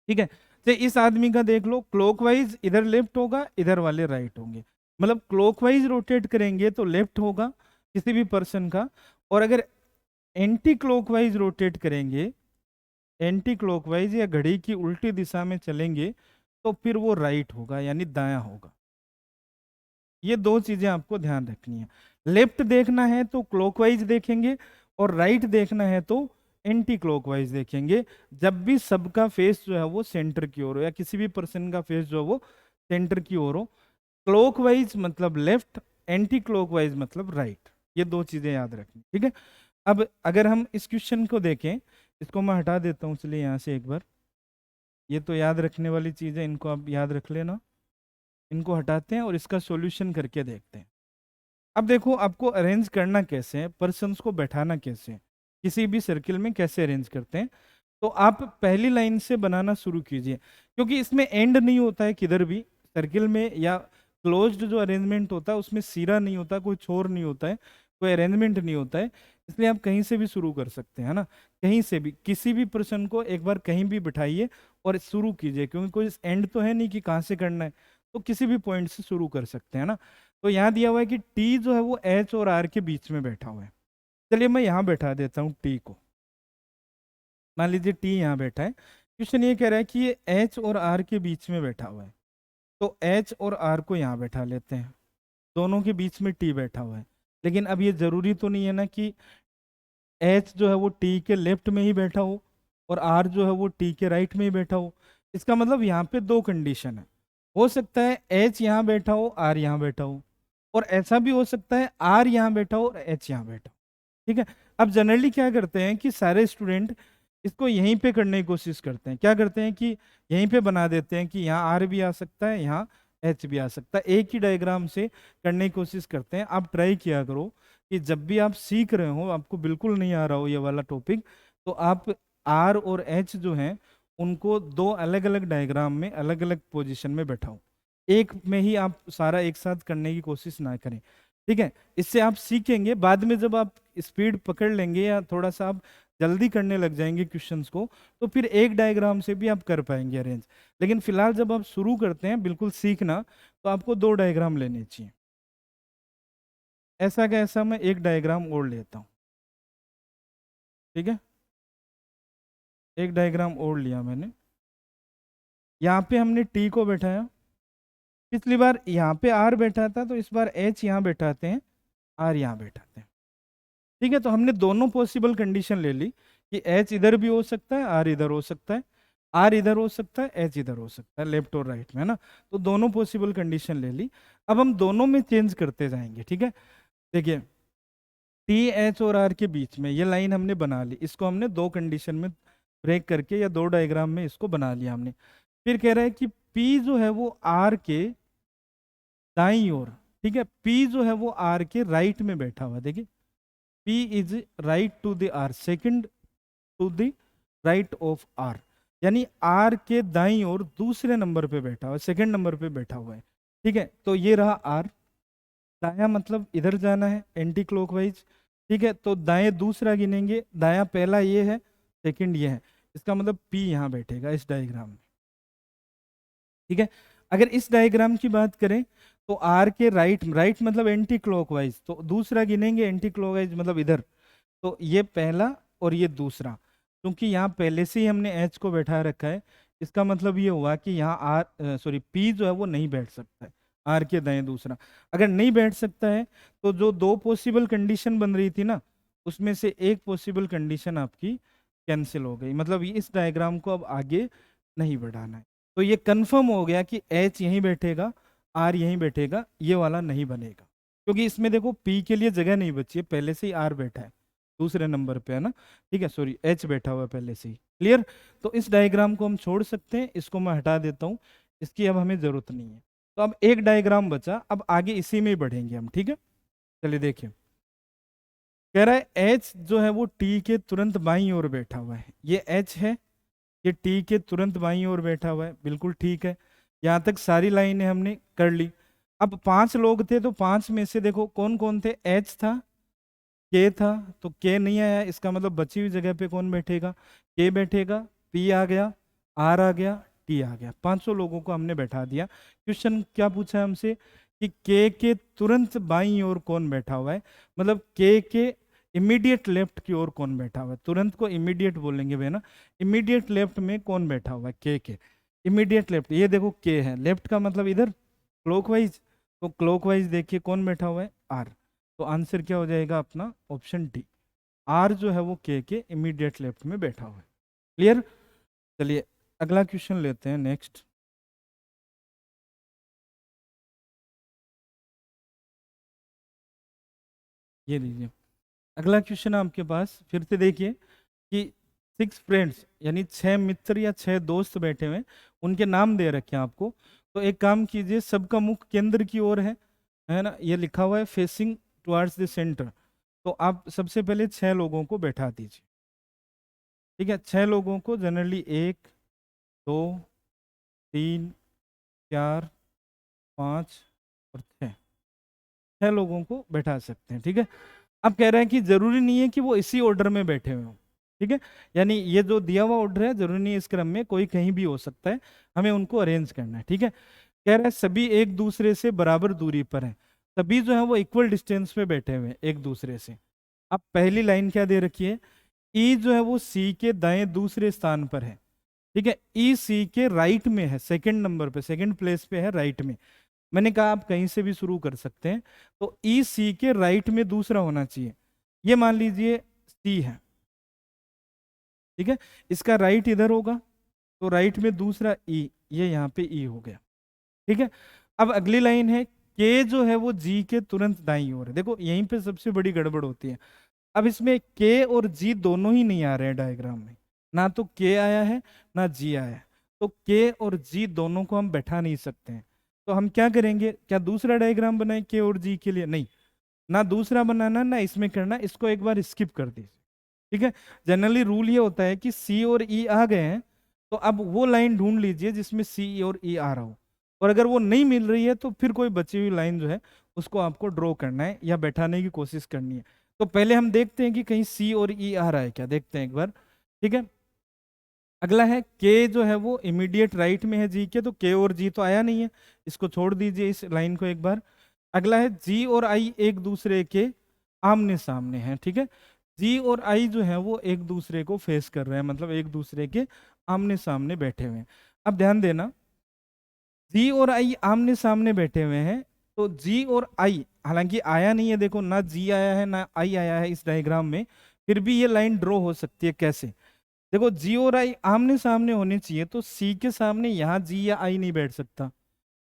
ठीक है। तो इस आदमी का देख लो, क्लॉकवाइज इधर लेफ्ट होगा, इधर वाले राइट होंगे, मतलब क्लॉकवाइज रोटेट करेंगे तो लेफ्ट होगा किसी भी पर्सन का, और अगर एंटी क्लॉकवाइज रोटेट करेंगे, एंटी क्लॉकवाइज या घड़ी की उल्टी दिशा में चलेंगे, तो फिर वो राइट होगा यानी दायां होगा। ये दो चीजें आपको ध्यान रखनी है, लेफ्ट देखना है तो क्लॉकवाइज देखेंगे और राइट देखना है तो एंटी क्लॉकवाइज देखेंगे, जब भी सबका फेस जो है वो सेंटर की ओर हो या किसी भी पर्सन का फेस जो है वो सेंटर की ओर हो। क्लॉकवाइज मतलब लेफ्ट, एंटी क्लॉकवाइज मतलब राइट, ये दो चीजें याद रखनी, ठीक है। अब अगर हम इस क्वेश्चन को देखें, इसको मैं हटा देता हूँ, इसलिए यहाँ से एक बार, ये तो याद रखने वाली चीज़ है, इनको आप याद रख लेना। इनको हटाते हैं और इसका सॉल्यूशन करके देखते हैं। अब देखो आपको अरेंज करना कैसे है, पर्सन्स को बैठाना कैसे है, किसी भी सर्किल में कैसे अरेंज करते हैं। तो आप पहली लाइन से बनाना शुरू कीजिए, क्योंकि इसमें एंड नहीं होता है किधर भी सर्किल में, या क्लोज्ड जो अरेंजमेंट होता है उसमें सिरा नहीं होता, कोई छोर नहीं होता है, कोई अरेंजमेंट नहीं होता है, इसलिए आप कहीं से भी शुरू कर सकते हैं, है ना। कहीं से भी किसी भी पर्सन को एक बार कहीं भी बिठाइए और शुरू कीजिए, क्योंकि कोई एंड तो है नहीं कि कहाँ से करना है, तो किसी भी पॉइंट से शुरू कर सकते हैं ना। तो यहाँ दिया हुआ है कि टी जो है वो एच और आर के बीच में बैठा हुआ है। चलिए मैं यहाँ बैठा देता हूँ टी को, मान लीजिए टी यहाँ बैठा है। क्वेश्चन ये कह रहा है कि ये एच और आर के बीच में बैठा हुआ है, तो एच और आर को यहाँ बैठा लेते हैं, दोनों के बीच में टी बैठा हुआ है। लेकिन अब ये जरूरी तो नहीं है ना कि एच जो है वो टी के लेफ्ट में ही बैठा हो और आर जो है वो टी के राइट में ही बैठा हो। इसका मतलब यहाँ पे दो कंडीशन है, हो सकता है एच यहाँ बैठा हो आर यहाँ बैठा हो, और ऐसा भी हो सकता है आर यहाँ बैठा हो और एच यहाँ बैठा हो, ठीक है। अब जनरली क्या करते हैं कि सारे स्टूडेंट इसको यहीं पे करने की कोशिश करते हैं। क्या करते हैं कि यहीं पे बना देते हैं कि यहाँ आर भी आ सकता है, यहाँ एच भी आ सकता है, एक ही डायग्राम से करने की कोशिश करते हैं। आप ट्राई किया करो कि जब भी आप सीख रहे हो, आपको बिल्कुल नहीं आ रहा हो ये वाला टॉपिक, तो आप आर और एच जो हैं उनको दो अलग अलग डायग्राम में अलग अलग पोजीशन में बैठाओ, एक में ही आप सारा एक साथ करने की कोशिश ना करें। ठीक है, इससे आप सीखेंगे। बाद में जब आप स्पीड पकड़ लेंगे या थोड़ा सा आप जल्दी करने लग जाएंगे क्वेश्चंस को, तो फिर एक डायग्राम से भी आप कर पाएंगे अरेंज। लेकिन फिलहाल जब आप शुरू करते हैं बिल्कुल सीखना, तो आपको दो डायग्राम लेने चाहिए। ऐसा का ऐसा मैं एक डायग्राम और लेता हूँ। ठीक है, एक डायग्राम और लिया मैंने। यहाँ पे हमने टी को बैठाया, पिछली बार यहाँ पे आर बैठा था, तो इस बार एच यहाँ बैठाते हैं, आर यहाँ बैठाते हैं। ठीक है, तो हमने दोनों पॉसिबल कंडीशन ले ली कि एच इधर भी हो सकता है, आर इधर हो सकता है, आर इधर हो सकता है, एच इधर हो सकता है, लेफ्ट और राइट में, है ना। तो दोनों पॉसिबल कंडीशन ले ली। अब हम दोनों में चेंज करते जाएंगे। ठीक है, देखिए टी एच और आर के बीच में ये लाइन हमने बना ली, इसको हमने दो कंडीशन में ब्रेक करके या दो डायग्राम में इसको बना लिया हमने। फिर कह रहा है कि पी जो है वो आर के दाईं ओर, ठीक है, पी जो है वो आर के राइट में बैठा हुआ है। देखिए P is right to the R, second to the right of R, यानी R के दाईं ओर दूसरे नंबर पे बैठा हुआ है, सेकंड नंबर पे बैठा हुआ है। ठीक है, तो ये रहा R। दाया मतलब इधर जाना है एंटी क्लॉकवाइज। ठीक है, तो दाएं दूसरा गिनेंगे, दाया पहला ये है, सेकंड ये है, इसका मतलब P यहाँ बैठेगा इस डायग्राम में। ठीक है, अगर इस डायग्राम की बात करें तो आर के राइट, राइट मतलब एंटी क्लॉकवाइज, तो दूसरा गिनेंगे एंटी क्लॉकवाइज मतलब इधर, तो ये पहला और ये दूसरा। क्योंकि यहाँ पहले से ही हमने एच को बैठा रखा है, इसका मतलब ये हुआ कि यहाँ आर सॉरी पी जो है वो नहीं बैठ सकता है आर के दाएं दूसरा। अगर नहीं बैठ सकता है तो जो दो पॉसिबल कंडीशन बन रही थी ना, उसमें से एक पॉसिबल कंडीशन आपकी कैंसिल हो गई, मतलब इस डायग्राम को अब आगे नहीं बढ़ाना है। तो ये कंफर्म हो गया कि एच यहीं बैठेगा, आर यहीं बैठेगा, ये वाला नहीं बनेगा, क्योंकि इसमें देखो पी के लिए जगह नहीं बची है, पहले से ही आर बैठा है दूसरे नंबर पे, है ना। ठीक है, सॉरी एच बैठा हुआ है पहले से ही। क्लियर, तो इस डायग्राम को हम छोड़ सकते हैं, इसको मैं हटा देता हूँ, इसकी अब हमें जरूरत नहीं है। तो अब एक डायग्राम बचा, अब आगे इसी में ही बढ़ेंगे हम। ठीक है, चलिए देखिए, कह रहा है एच जो है वो टी के तुरंत बाईं ओर बैठा हुआ है, ये एच है, ये टी के तुरंत बाईं ओर बैठा हुआ है, बिल्कुल ठीक है। यहाँ तक सारी लाइनें हमने कर ली। अब पांच लोग थे, तो पांच में से देखो कौन कौन थे, एच था, के था, तो के नहीं आया, इसका मतलब बची हुई जगह पे कौन बैठेगा, के बैठेगा, पी आ गया, आर आ गया, टी आ गया, 500 लोगों को हमने बैठा दिया। क्वेश्चन क्या पूछा है हमसे कि के तुरंत बाईं ओर कौन बैठा हुआ है, मतलब के इमीडिएट लेफ्ट की ओर कौन बैठा हुआ है। तुरंत को इमीडिएट बोलेंगे भाई ना, इमीडिएट लेफ्ट में कौन बैठा हुआ है, के इमीडिएट लेफ्ट, ये देखो के है, लेफ्ट का मतलब इधर क्लॉकवाइज, तो क्लॉकवाइज देखिए कौन बैठा हुआ है, आर। तो आंसर क्या हो जाएगा अपना, ऑप्शन डी, आर जो है वो के इमीडिएट लेफ्ट में बैठा हुआ है। क्लियर, चलिए अगला क्वेश्चन लेते हैं, नेक्स्ट। ये लीजिए, अगला क्वेश्चन आपके पास, फिर से देखिए कि 6 फ्रेंड्स यानी 6 मित्र या 6 दोस्त बैठे हुए हैं, उनके नाम दे रखे हैं आपको। तो एक काम कीजिए, सबका मुख केंद्र की ओर है ना, ये लिखा हुआ है फेसिंग टुवर्ड्स द सेंटर। तो आप सबसे पहले 6 लोगों को बैठा दीजिए। ठीक है, 6 लोगों को जनरली 1, 2, 3, 4, 5 और 6 लोगों को बैठा सकते हैं। ठीक है, अब कह रहे हैं कि जरूरी नहीं है कि वो इसी ऑर्डर में बैठे हुए हों। ठीक है, यानी ये जो दिया हुआ ऑर्डर है जरूरी नहीं है इस क्रम में, कोई कहीं भी हो सकता है, हमें उनको अरेंज करना है। ठीक है, कह रहा है सभी एक दूसरे से बराबर दूरी पर हैं, सभी जो है वो इक्वल डिस्टेंस पे बैठे हुए हैं एक दूसरे से। अब पहली लाइन क्या दे रखी है, ई जो है वो सी के दाएं दूसरे स्थान पर है। ठीक है, ई सी के राइट में है, सेकंड नंबर पे, सेकंड प्लेस पे है राइट में। मैंने कहा आप कहीं से भी शुरू कर सकते हैं, तो ई सी के राइट में दूसरा होना चाहिए। ये मान लीजिए सी है, ठीक है, इसका राइट इधर होगा, तो राइट में दूसरा ई, ये यहाँ पे ई हो गया। ठीक है, अब अगली लाइन है, के जो है वो जी के तुरंत दाईं ओर है। देखो यहीं पे सबसे बड़ी गड़बड़ होती है, अब इसमें के और जी दोनों ही नहीं आ रहे हैं डायग्राम में, ना तो के आया है ना जी आया है, तो के और जी दोनों को हम बैठा नहीं सकते हैं। तो हम क्या करेंगे, क्या दूसरा डायग्राम बनाए के और जी के लिए? नहीं, ना दूसरा बनाना ना इसमें करना, इसको एक बार स्किप कर दीजिए। ठीक है, जनरली रूल ये होता है कि सी और ई आ गए हैं तो अब वो लाइन ढूंढ लीजिए जिसमें सी और ई आ रहा हो, और अगर वो नहीं मिल रही है तो फिर कोई बची हुई लाइन जो है उसको आपको ड्रॉ करना है या बैठाने की कोशिश करनी है। तो पहले हम देखते हैं कि कहीं सी और ई आ रहा है क्या, देखते हैं एक बार। ठीक है, अगला है के जो है वो इमीडिएट राइट में है जी के, तो के और जी तो आया नहीं है, इसको छोड़ दीजिए इस लाइन को एक बार। अगला है जी और आई एक दूसरे के आमने सामने हैं। ठीक है, जी और आई जो है वो एक दूसरे को फेस कर रहे हैं, मतलब एक दूसरे के आमने सामने बैठे हुए हैं। अब ध्यान देना, जी और आई आमने सामने बैठे हुए हैं, तो जी और आई हालांकि आया नहीं है, देखो ना जी आया है ना आई आया है इस डायग्राम में, फिर भी ये लाइन ड्रॉ हो सकती है। कैसे? देखो जी और आई आमने सामने होने चाहिए, तो सी के सामने यहाँ जी या आई नहीं बैठ सकता।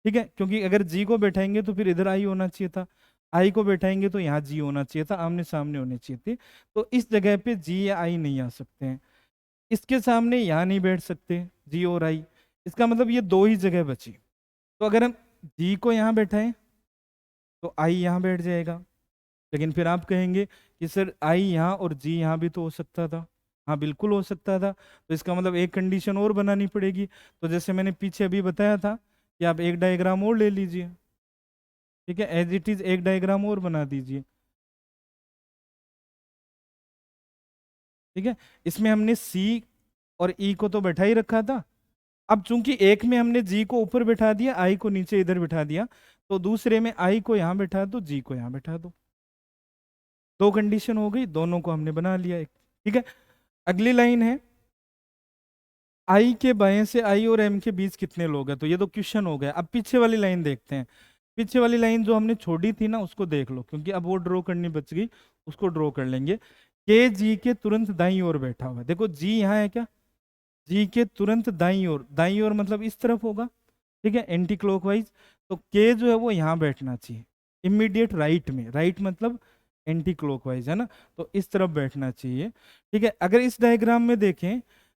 ठीक है, क्योंकि अगर जी को बैठाएंगे तो फिर इधर आई होना चाहिए था, आई को बैठाएंगे तो यहाँ जी होना चाहिए था, आमने सामने होने चाहिए थे। तो इस जगह पे जी या आई नहीं आ सकते हैं। इसके सामने यहाँ नहीं बैठ सकते जी और आई, इसका मतलब ये दो ही जगह बची। तो अगर हम जी को यहाँ बैठाएं तो आई यहाँ बैठ जाएगा, लेकिन फिर आप कहेंगे कि सर आई यहाँ और जी यहाँ भी तो हो सकता था। हाँ बिल्कुल हो सकता था, तो इसका मतलब एक कंडीशन और बनानी पड़ेगी। तो जैसे मैंने पीछे अभी बताया था कि आप एक डायग्राम और ले लीजिए। ठीक है, एज इट इज एक डायग्राम और बना दीजिए। ठीक है, इसमें हमने सी और ई को तो बैठा ही रखा था। अब चूंकि एक में हमने जी को ऊपर बैठा दिया, आई को नीचे इधर बैठा दिया, तो दूसरे में आई को यहाँ बैठा दो, जी को यहाँ बैठा दो। दो कंडीशन हो गई, दोनों को हमने बना लिया एक। ठीक है, अगली लाइन है आई के बाएं से आई और एम के बीच कितने लोग हैं, तो ये तो क्वेश्चन हो गया। अब पीछे वाली लाइन देखते हैं। पीछे वाली लाइन जो हमने छोड़ी थी ना उसको देख लो, क्योंकि अब वो ड्रॉ करनी बच गई, उसको ड्रॉ कर लेंगे। के जी के तुरंत दाईं ओर बैठा हुआ है, देखो जी यहाँ है क्या, जी के तुरंत दाईं ओर, दाईं ओर मतलब इस तरफ होगा। ठीक है, एंटी क्लॉकवाइज, तो के जो है वो यहाँ बैठना चाहिए इमीडिएट राइट में, राइट मतलब एंटी क्लॉकवाइज है ना, तो इस तरफ बैठना चाहिए। ठीक है, अगर इस डायग्राम में देखें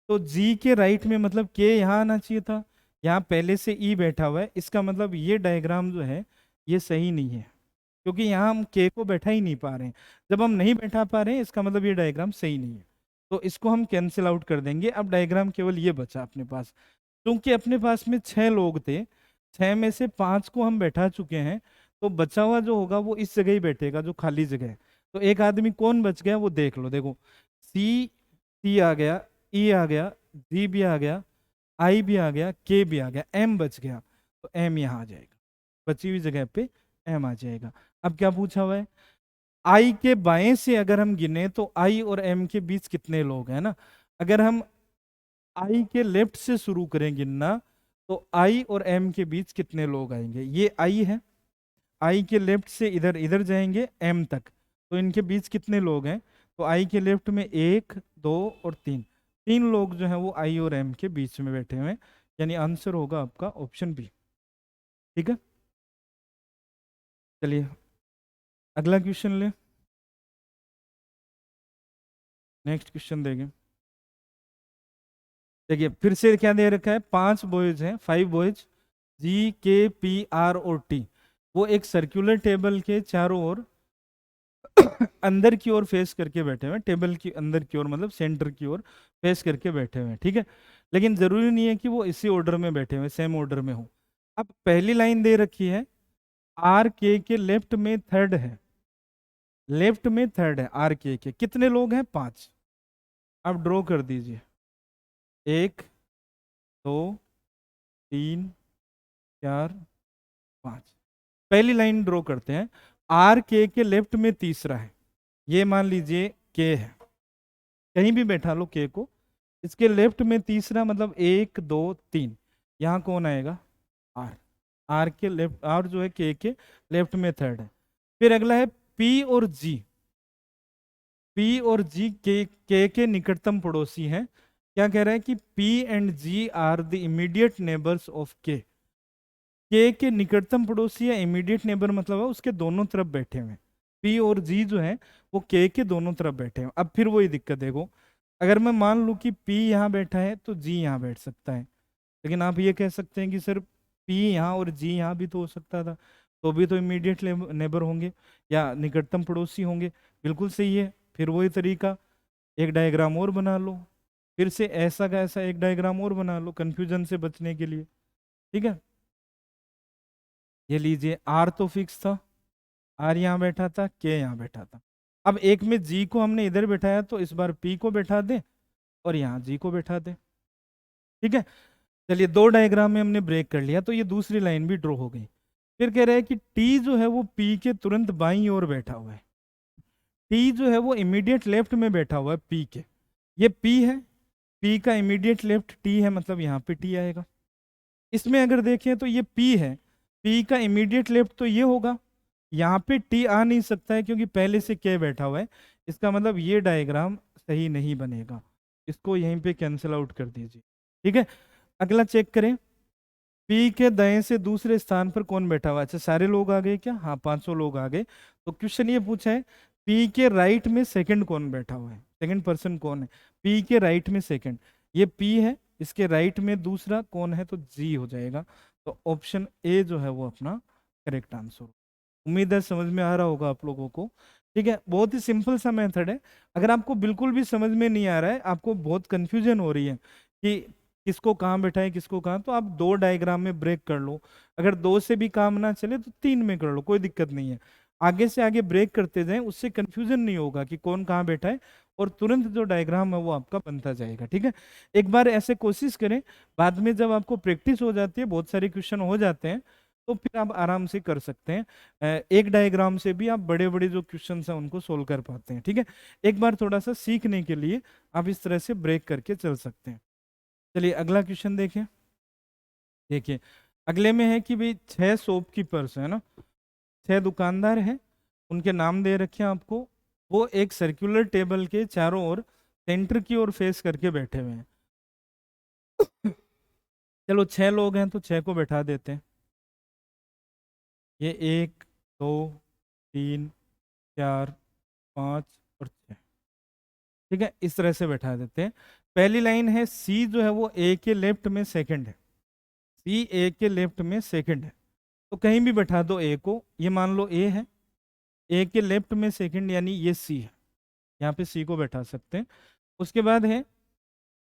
तो जी के राइट में मतलब के यहाँ आना चाहिए था, यहाँ पहले से ई बैठा हुआ है, इसका मतलब ये डायग्राम जो है ये सही नहीं है, क्योंकि यहाँ हम के को बैठा ही नहीं पा रहे हैं। जब हम नहीं बैठा पा रहे हैं इसका मतलब ये डायग्राम सही नहीं है, तो इसको हम कैंसिल आउट कर देंगे। अब डायग्राम केवल ये बचा अपने पास, क्योंकि अपने पास में 6 लोग थे, 6 में से 5 को हम बैठा चुके हैं, तो बचा हुआ जो होगा वो इस जगह ही बैठेगा जो खाली जगह है। तो एक आदमी कौन बच गया वो देख लो, देखो सी, सी आ गया, ई आ गया, जी भी आ गया, आई भी आ गया, के भी आ गया, एम बच गया, तो एम यहाँ आ जाएगा, बची हुई जगह पे एम आ जाएगा। अब क्या पूछा हुआ है, आई के बाएं से अगर हम गिने तो आई और एम के बीच कितने लोग हैं ना। अगर हम आई के लेफ्ट से शुरू करें गिनना, तो आई और एम के बीच कितने लोग आएंगे, ये आई है, आई के लेफ्ट से इधर इधर जाएंगे एम तक, तो इनके बीच कितने लोग हैं, तो आई के लेफ्ट में 1 2 और 3, 3 लोग जो हैं वो आई और एम के बीच में बैठे हुए हैं, यानी आंसर होगा आपका ऑप्शन बी। ठीक है, चलिए अगला क्वेश्चन ले, नेक्स्ट क्वेश्चन देंगे। देखिए फिर से क्या दे रखा है, 5 बॉयज हैं, 5 बॉयज, जी के पी आर और टी, वो एक सर्कुलर टेबल के चारों ओर अंदर की ओर फेस करके बैठे हुए हैं, टेबल की अंदर की ओर मतलब सेंटर की ओर फेस करके बैठे हुए हैं। ठीक है, लेकिन जरूरी नहीं है कि वो इसी ऑर्डर में बैठे हुए, सेम ऑर्डर में हो। अब पहली लाइन दे रखी है आर के लेफ्ट में थर्ड है, लेफ्ट में थर्ड है आर के कितने लोग हैं, 5। अब ड्रॉ कर दीजिए, 1 2 3 4 5। पहली लाइन ड्रॉ करते हैं, आर के लेफ्ट में तीसरा है, ये मान लीजिए के है, कहीं भी बैठा लो के को, इसके लेफ्ट में तीसरा मतलब 1 2 3, यहाँ कौन आएगा, आर, आर के लेफ्ट, आर जो है के लेफ्ट में थर्ड है। फिर अगला है पी और जी, पी और जी के निकटतम पड़ोसी हैं। क्या कह रहा है कि P and G are the immediate neighbours of के निकटतम पड़ोसी या इमीडिएट नेबर मतलब है उसके दोनों तरफ बैठे हुए हैं। पी और जी जो है वो के दोनों तरफ बैठे हैं। अब फिर वही दिक्कत देखो, अगर मैं मान लूँ कि P यहाँ बैठा है तो G यहाँ बैठ सकता है, लेकिन आप ये कह सकते हैं कि सर P यहाँ और G यहाँ भी तो हो सकता था, तो भी तो इमीडिएट नेबर होंगे या निकटतम पड़ोसी होंगे। बिल्कुल सही है। फिर वही तरीका, एक डायग्राम और बना लो, फिर से ऐसा का ऐसा एक डायग्राम और बना लो कंफ्यूजन से बचने के लिए। ठीक है, ये लीजिए R तो फिक्स था, R यहाँ बैठा था, K यहाँ बैठा था। अब एक में G को हमने इधर बैठाया तो इस बार P को बैठा दे और यहाँ G को बैठा दे। ठीक है, चलिए दो डायग्राम में हमने ब्रेक कर लिया, तो ये दूसरी लाइन भी ड्रॉ हो गई। फिर कह रहे हैं कि T जो है वो P के तुरंत बाईं ओर बैठा हुआ है। T जो है वो इमीडिएट लेफ्ट में बैठा हुआ है P के, ये P है, P का इमीडिएट लेफ्ट T है, मतलब यहाँ पे T आएगा। इसमें अगर देखें तो ये P है, P का इमीडिएट लेफ्ट तो ये होगा, यहाँ पे T आ नहीं सकता है क्योंकि पहले से K बैठा हुआ है, इसका मतलब ये डायग्राम सही नहीं बनेगा, इसको यहीं पे कैंसिल आउट कर दीजिए। ठीक है, अगला चेक करें, P के दाएं से दूसरे स्थान पर कौन बैठा हुआ है? अच्छा, सारे लोग आ गए क्या? हाँ, 500 लोग आ गए। तो क्वेश्चन ये पूछा है, P के राइट में सेकंड कौन बैठा हुआ है, सेकंड पर्सन कौन है? P के राइट में सेकंड, ये P है, इसके राइट में दूसरा कौन है? तो G हो जाएगा। तो ऑप्शन ए जो है वो अपना करेक्ट आंसर। उम्मीद है समझ में आ रहा होगा आप लोगों को। ठीक है, बहुत ही सिंपल सा मेथड है। अगर आपको बिल्कुल भी समझ में नहीं आ रहा है, आपको बहुत कंफ्यूजन हो रही है कि किसको कहाँ बैठाएं किसको कहाँ, तो आप दो डायग्राम में ब्रेक कर लो। अगर दो से भी काम ना चले तो तीन में कर लो, कोई दिक्कत नहीं है। आगे से आगे ब्रेक करते जाएं, उससे कंफ्यूजन नहीं होगा कि कौन कहाँ बैठा है, और तुरंत जो डायग्राम है वो आपका बनता जाएगा। ठीक है, एक बार ऐसे कोशिश करें, बाद में जब आपको प्रैक्टिस हो जाती है, बहुत सारे क्वेश्चन हो जाते हैं, तो फिर आप आराम से कर सकते हैं। एक डायग्राम से भी आप बड़े बड़े जो क्वेश्चन हैं उनको सोल्व कर पाते हैं। ठीक है, एक बार थोड़ा सा सीखने के लिए आप इस तरह से ब्रेक करके चल सकते हैं। चलिए अगला क्वेश्चन देखें। देखिए, अगले में है कि भाई 6 शॉपकीपर्स है ना, 6 दुकानदार हैं, उनके नाम दे रखे हैं आपको। वो एक सर्कुलर टेबल के चारों ओर सेंटर की ओर फेस करके बैठे हुए हैं। चलो 6 लोग हैं तो 6 को बैठा देते हैं। ये 1 2 3 4 5 और 6। ठीक है, इस तरह से बैठा देते हैं। पहली लाइन है, सी जो है वो ए के लेफ्ट में सेकंड है, सी ए के लेफ्ट में सेकंड है, तो कहीं भी बैठा दो ए को। ये मान लो ए है, ए के लेफ्ट में सेकंड यानी ये सी है, यहाँ पे सी को बैठा सकते हैं। उसके बाद है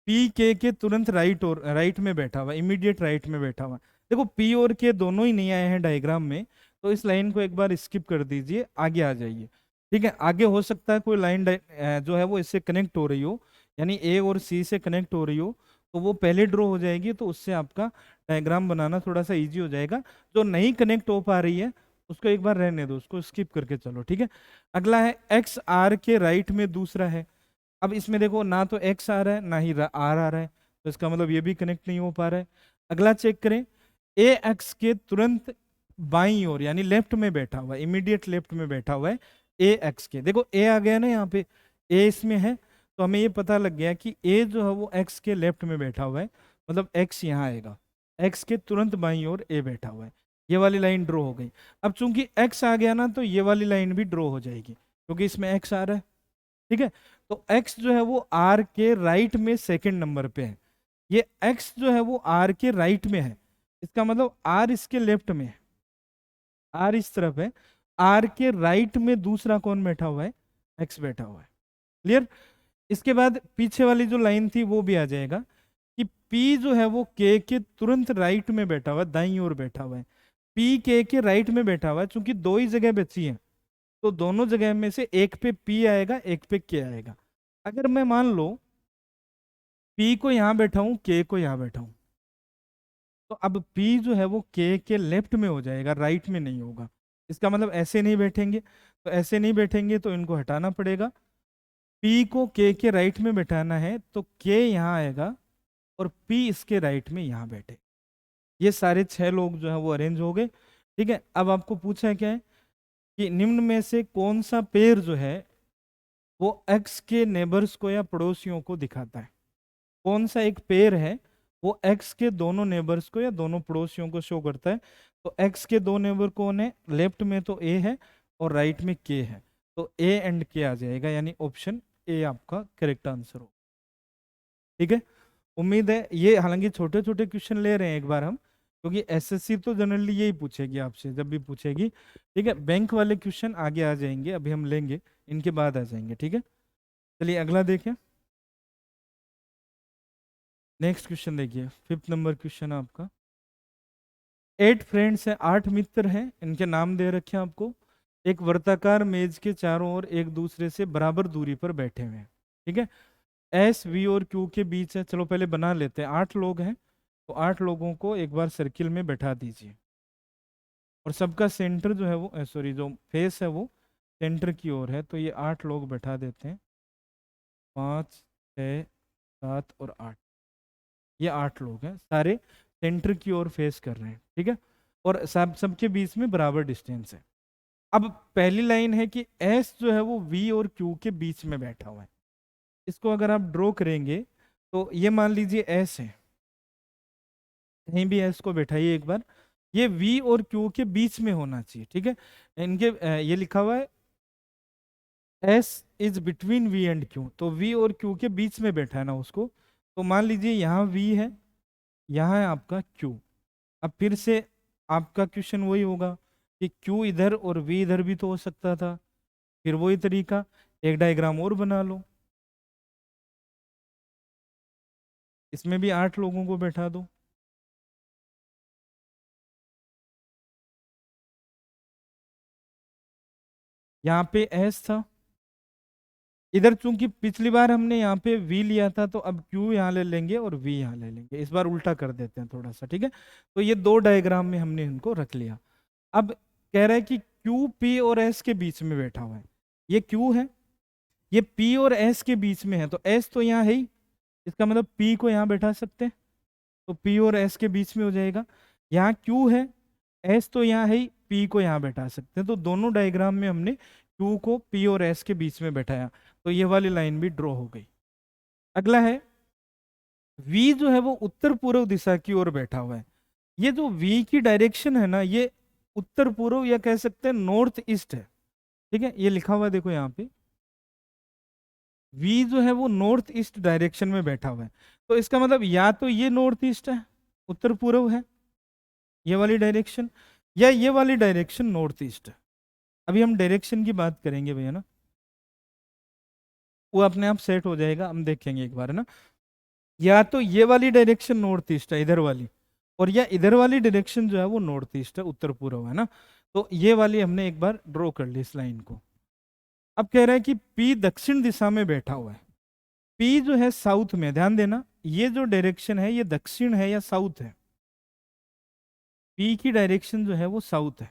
पी के तुरंत राइट और राइट में बैठा हुआ, इमीडिएट राइट में बैठा हुआ। देखो पी और के दोनों ही नहीं आए हैं डायग्राम में, तो इस लाइन को एक बार स्किप कर दीजिए, आगे आ जाइए। ठीक है, आगे हो सकता है कोई लाइन जो है वो इससे कनेक्ट हो रही हो, यानी ए और सी से कनेक्ट हो रही हो, तो वो पहले ड्रॉ हो जाएगी, तो उससे आपका डायग्राम बनाना थोड़ा सा ईजी हो जाएगा। जो नहीं कनेक्ट हो पा रही है उसको एक बार रहने दो, उसको स्किप करके चलो। ठीक है, अगला है एक्स आर के राइट में दूसरा है। अब इसमें देखो ना तो एक्स आ रहा है ना ही आर आ रहा है, तो इसका मतलब ये भी कनेक्ट नहीं हो पा रहा है। अगला चेक करें, ए एक्स के तुरंत बाईं ओर यानी लेफ्ट में बैठा हुआ है, इमीडिएट लेफ्ट में बैठा हुआ है ए एक्स के। देखो ए आ गया ना यहाँ पे, ए इसमें है, तो हमें ये पता लग गया कि ए जो है वो एक्स के लेफ्ट में बैठा हुआ है, मतलब एक्स यहाँ आएगा, एक्स के तुरंत बाईं ओर ए बैठा हुआ है। ये वाली लाइन ड्रॉ हो गई। अब चूंकि एक्स आ गया ना, तो ये वाली लाइन भी ड्रॉ हो जाएगी क्योंकि इसमें एक्स आ रहा है। ठीक है, तो x जो है वो r के राइट में सेकंड नंबर पे है, ये x जो है वो r के राइट में है, इसका मतलब r इसके लेफ्ट में है, r इस तरफ है, r के राइट में दूसरा कौन बैठा हुआ है? x बैठा हुआ है। क्लियर? इसके बाद पीछे वाली जो लाइन थी वो भी आ जाएगा कि p जो है वो k के तुरंत राइट में बैठा हुआ है, दाईं ओर बैठा हुआ है। p k के राइट में बैठा हुआ है, चूंकि दो ही जगह बची है, तो दोनों जगह में से एक पे P आएगा, एक पे K आएगा। अगर मैं मान लो P को यहां बैठा हूं, K को यहां बैठा हूं, तो अब P जो है वो K के लेफ्ट में हो जाएगा, राइट में नहीं होगा। इसका मतलब ऐसे नहीं बैठेंगे, तो ऐसे नहीं बैठेंगे तो इनको हटाना पड़ेगा। P को K के राइट में बैठाना है तो K यहाँ आएगा और P इसके राइट में यहाँ बैठे। ये सारे 6 लोग जो है वो अरेंज हो गए। ठीक है, अब आपको पूछा है क्या है कि निम्न में से कौन सा पेयर जो है वो x के नेबर्स को या पड़ोसियों को दिखाता है? कौन सा एक पेयर है वो x के दोनों नेबर्स को या दोनों पड़ोसियों को शो करता है? तो x के दो नेबर कौन है? लेफ्ट में तो a है और राइट में k है, तो a एंड k आ जाएगा, यानी ऑप्शन ए आपका करेक्ट आंसर हो। ठीक है, उम्मीद है ये, हालांकि छोटे छोटे क्वेश्चन ले रहे हैं एक बार हम, क्योंकि एसएससी तो जनरली यही पूछेगी आपसे जब भी पूछेगी। ठीक है, बैंक वाले क्वेश्चन आगे आ जाएंगे, अभी हम लेंगे, इनके बाद आ जाएंगे। ठीक है, चलिए अगला देखें। नेक्स्ट क्वेश्चन देखिए, 5th नंबर क्वेश्चन आपका। 8 फ्रेंड्स हैं, 8 मित्र हैं, इनके नाम दे रखे हैं आपको। एक वर्ताकार मेज के चारों ओर एक दूसरे से बराबर दूरी पर बैठे हुए हैं। ठीक है, एस वी और क्यू के बीच है, चलो पहले बना लेते हैं। 8 लोग हैं, तो 8 लोगों को एक बार सर्किल में बैठा दीजिए, और सबका सेंटर जो है वो, सॉरी, जो फेस है वो सेंटर की ओर है। तो ये 8 लोग बैठा देते हैं, 5, 6, 7 और 8। ये 8 लोग हैं, सारे सेंटर की ओर फेस कर रहे हैं। ठीक है, और सबके बीच में बराबर डिस्टेंस है। अब पहली लाइन है कि एस जो है वो वी और क्यू के बीच में बैठा हुआ है। इसको अगर आप ड्रॉ करेंगे तो ये मान लीजिए एस है, कहीं भी एस को बैठाइए एक बार, ये वी और क्यू के बीच में होना चाहिए। ठीक है, इनके ये लिखा हुआ है S is between V and Q, तो वी और क्यू के बीच में बैठा है ना उसको। तो मान लीजिए यहाँ वी है, यहाँ है आपका क्यू। अब फिर से आपका क्वेश्चन वही होगा कि क्यू इधर और वी इधर भी तो हो सकता था। फिर वही तरीका, एक डायग्राम और बना लो, इसमें भी 8 लोगों को बैठा दो। यहाँ पे एस था, इधर चूंकि पिछली बार हमने यहाँ पे v लिया था, तो अब q यहाँ ले लेंगे और v यहाँ ले लेंगे। इस बार उल्टा कर देते हैं थोड़ा सा। ठीक है, तो ये 2 डायग्राम में हमने इनको रख लिया। अब कह रहा है कि q p और s के बीच में बैठा हुआ है। ये q है, ये p और s के बीच में है, तो s तो यहाँ है ही, इसका मतलब p को यहाँ बैठा सकते हैं, तो p और s के बीच में हो जाएगा। यहाँ q है, s तो यहाँ है ही, p को यहाँ बैठा सकते हैं। तो दोनों डायग्राम में हमने q को p और s के बीच में बैठाया, तो ये वाली लाइन भी ड्रॉ हो गई। अगला है v जो है वो उत्तर पूर्व दिशा की ओर बैठा हुआ है। ये जो v की डायरेक्शन है ना, ये उत्तर पूर्व या कह सकते हैं नॉर्थ ईस्ट है। ठीक है, ये लिखा हुआ है देखो यहाँ पे, v जो है वो नॉर्थ ईस्ट डायरेक्शन में बैठा हुआ है। तो इसका मतलब या तो ये नॉर्थ ईस्ट है, उत्तर पूर्व है ये वाली डायरेक्शन, या ये वाली डायरेक्शन नॉर्थ ईस्ट है। अभी हम डायरेक्शन की बात करेंगे भैया ना, वो अपने आप सेट हो जाएगा, हम देखेंगे एक बार, है ना। या तो ये वाली डायरेक्शन नॉर्थ ईस्ट है, इधर वाली, और या इधर वाली डायरेक्शन जो है वो नॉर्थ ईस्ट है, उत्तर पूर्व, है ना। तो ये वाली हमने एक बार ड्रॉ कर ली इस लाइन को। अब कह रहा है कि P दक्षिण दिशा में बैठा हुआ है। P जो है साउथ में, ध्यान देना ये जो डायरेक्शन है ये दक्षिण है या साउथ है। P की डायरेक्शन जो है वो साउथ है,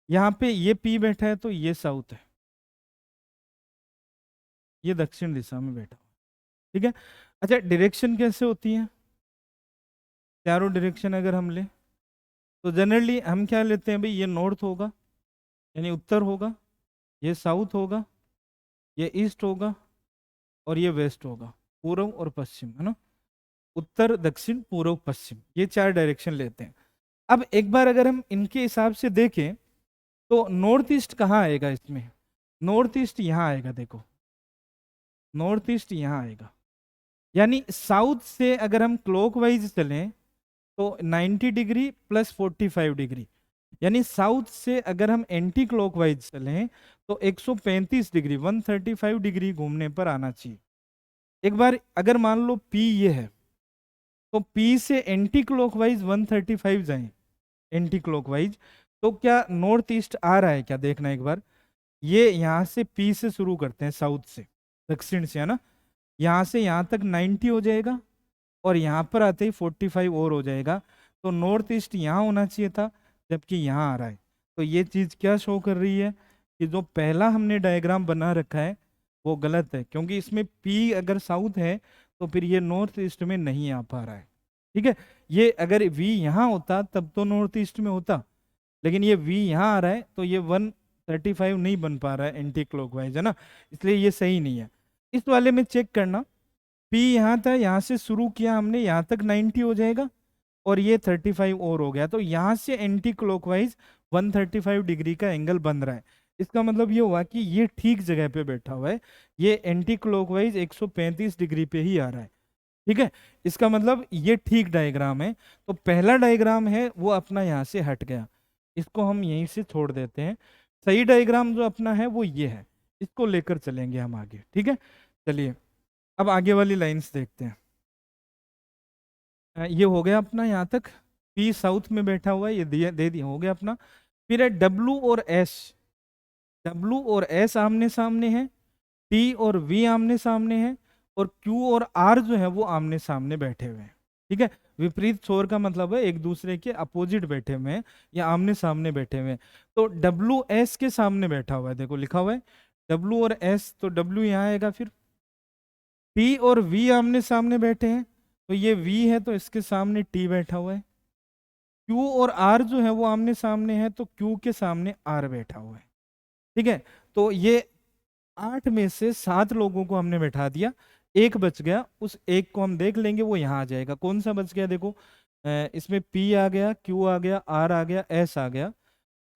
यहाँ पे ये P बैठा है तो ये साउथ है, ये दक्षिण दिशा में बैठा हुआ है। ठीक है, अच्छा डायरेक्शन कैसे होती है, चारों डायरेक्शन अगर हम ले तो जनरली हम क्या लेते हैं भाई, ये नॉर्थ होगा यानी उत्तर होगा, ये साउथ होगा, ये ईस्ट होगा, और ये वेस्ट होगा, पूर्व और पश्चिम, है ना। उत्तर दक्षिण पूर्व पश्चिम, ये 4 डायरेक्शन लेते हैं। अब एक बार अगर हम इनके हिसाब से देखें तो नॉर्थ ईस्ट कहाँ आएगा इसमें, नॉर्थ ईस्ट यहाँ आएगा, देखो नॉर्थ ईस्ट यहाँ आएगा। यानी साउथ से अगर हम क्लॉकवाइज चलें तो 90 डिग्री प्लस 45 डिग्री, यानी साउथ से अगर हम एंटी क्लॉकवाइज चलें तो 135 डिग्री 135 डिग्री घूमने पर आना चाहिए। एक बार अगर मान लो P ये है, तो P से एंटी क्लॉकवाइज 135 जाएं, एंटी क्लॉकवाइज, तो क्या नॉर्थ ईस्ट आ रहा है क्या, देखना एक बार। ये यहाँ से P से शुरू करते हैं, साउथ से, दक्षिण से, है ना। यहाँ से यहाँ तक 90 हो जाएगा, और यहाँ पर आते ही 45 और हो जाएगा। तो नॉर्थ ईस्ट यहाँ होना चाहिए था, जबकि यहाँ आ रहा है। तो ये चीज़ क्या शो कर रही है कि जो पहला हमने डायग्राम बना रखा है वो गलत है, क्योंकि इसमें P अगर साउथ है तो फिर ये नॉर्थ ईस्ट में नहीं आ पा रहा है। ठीक है, ये अगर V यहाँ होता तब तो नॉर्थ ईस्ट में होता, लेकिन ये V यहाँ आ रहा है तो ये 135 नहीं बन पा रहा है एंटी क्लॉकवाइज, है ना, इसलिए ये सही नहीं है। इस वाले में चेक करना, P यहाँ था, यहाँ से शुरू किया हमने, यहाँ तक 90 हो जाएगा, और ये 35 और हो गया, तो यहाँ से एंटी क्लॉकवाइज 135 डिग्री का एंगल बन रहा है। इसका मतलब ये हुआ कि ये ठीक जगह पे बैठा हुआ है, ये एंटी क्लॉकवाइज 135 डिग्री पे ही आ रहा है। ठीक है, इसका मतलब ये ठीक डायग्राम है। तो पहला डायग्राम है वो अपना यहाँ से हट गया, इसको हम यहीं से छोड़ देते हैं। सही डायग्राम जो अपना है वो ये है, इसको लेकर चलेंगे हम आगे। ठीक है, चलिए अब आगे वाली लाइंस देखते हैं। ये हो गया अपना यहाँ तक, पी साउथ में बैठा हुआ है, ये दिया दे दिया, हो गया अपना। फिर है डब्लू और एस, डब्लू और एस आमने सामने है, टी और वी आमने सामने है, और क्यू और आर जो है वो आमने सामने बैठे हुए हैं। ठीक है, विपरीत छोर का मतलब है एक दूसरे के अपोजिट बैठे हुए हैं या आमने सामने बैठे हुए हैं। तो डब्लू एस के सामने बैठा हुआ है, देखो लिखा हुआ है डब्लू और एस, तो डब्लू यहाँ आएगा। फिर टी और वी आमने सामने बैठे हैं, तो ये वी है तो इसके सामने टी बैठा हुआ है। क्यू और आर जो है वो आमने सामने है, तो क्यू के सामने आर बैठा हुआ है। ठीक है, तो ये 8 में से 7 लोगों को हमने बैठा दिया, एक बच गया, उस एक को हम देख लेंगे, वो यहाँ आ जाएगा। कौन सा बच गया देखो, इसमें पी आ गया, क्यू आ गया, आर आ गया, एस आ गया,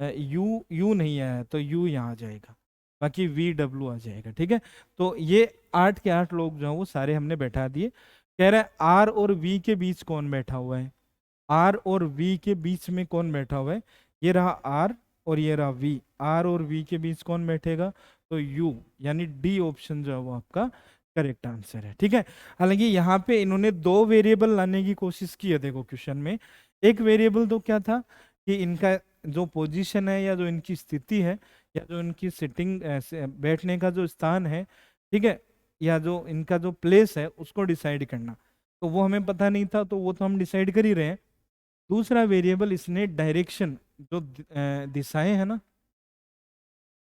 यू यू नहीं आया तो यू यहाँ आ जाएगा, बाकी वी डब्ल्यू आ जाएगा। ठीक है, तो ये 8 के 8 लोग जो हैं वो सारे हमने बैठा दिए। कह रहा है आर और वी के बीच कौन बैठा हुआ है, आर और वी के बीच में कौन बैठा हुआ है, ये रहा आर और ये रहा वी, आर और वी के बीच कौन बैठेगा, तो यू, यानी डी ऑप्शन जो है वो आपका करेक्ट आंसर है। ठीक है, हालांकि यहाँ पे इन्होंने 2 वेरिएबल लाने की कोशिश की है, देखो क्वेश्चन में। एक वेरिएबल तो क्या था कि इनका जो पोजीशन है या जो इनकी स्थिति है या जो इनकी सिटिंग बैठने का जो स्थान है, ठीक है, या जो इनका जो प्लेस है उसको डिसाइड करना, तो वो हमें पता नहीं था, तो वो तो हम डिसाइड कर ही रहे हैं। दूसरा वेरिएबल इसने डायरेक्शन, जो दिशाएं है ना,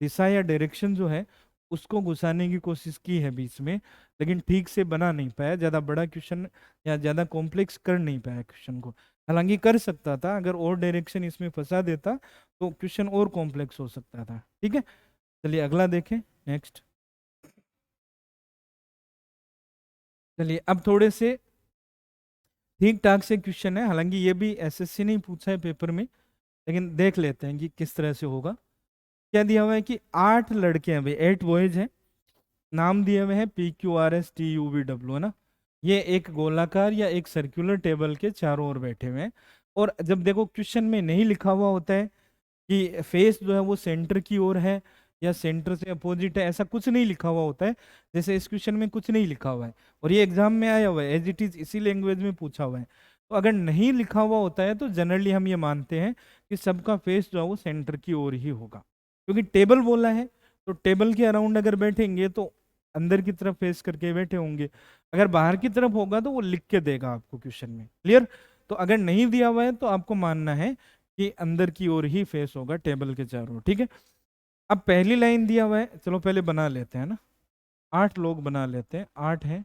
दिशा या डायरेक्शन जो है उसको घुसाने की कोशिश की है बीच में, लेकिन ठीक से बना नहीं पाया, ज़्यादा बड़ा क्वेश्चन या ज़्यादा कॉम्प्लेक्स कर नहीं पाया क्वेश्चन को। हालांकि कर सकता था, अगर और डायरेक्शन इसमें फंसा देता तो क्वेश्चन और कॉम्प्लेक्स हो सकता था। ठीक है, चलिए अगला देखें, नेक्स्ट। चलिए अब थोड़े से ठीक ठाक से क्वेश्चन है, हालांकि ये भी एसएससी ने पूछा है पेपर में, लेकिन देख लेते हैं कि किस तरह से होगा। क्या दिया हुआ है कि 8 लड़के हैं भाई, 8 बॉयज हैं, नाम दिए हुए हैं P Q R S T U V W, है ना। ये एक गोलाकार या एक सर्कुलर टेबल के चारों ओर बैठे हुए हैं। और जब देखो क्वेश्चन में नहीं लिखा हुआ होता है कि फेस जो है वो सेंटर की ओर है या सेंटर से अपोजिट है, ऐसा कुछ नहीं लिखा हुआ होता है, जैसे इस क्वेश्चन में कुछ नहीं लिखा हुआ है और ये एग्जाम में आया हुआ है एज इट इज, इसी लैंग्वेज में पूछा हुआ है। तो अगर नहीं लिखा हुआ होता है तो जनरली हम ये मानते हैं कि सबका फेस जो है वो सेंटर की ओर ही होगा, क्योंकि टेबल बोला है, तो टेबल के अराउंड अगर बैठेंगे तो अंदर की तरफ फेस करके बैठे होंगे, अगर बाहर की तरफ होगा तो वो लिख के देगा आपको क्वेश्चन में। क्लियर, तो अगर नहीं दिया हुआ है तो आपको मानना है कि अंदर की ओर ही फेस होगा टेबल के चारों ओर। ठीक है, अब पहली लाइन दिया हुआ है, चलो पहले बना लेते हैं ना, 8 लोग बना लेते हैं, 8 हैं,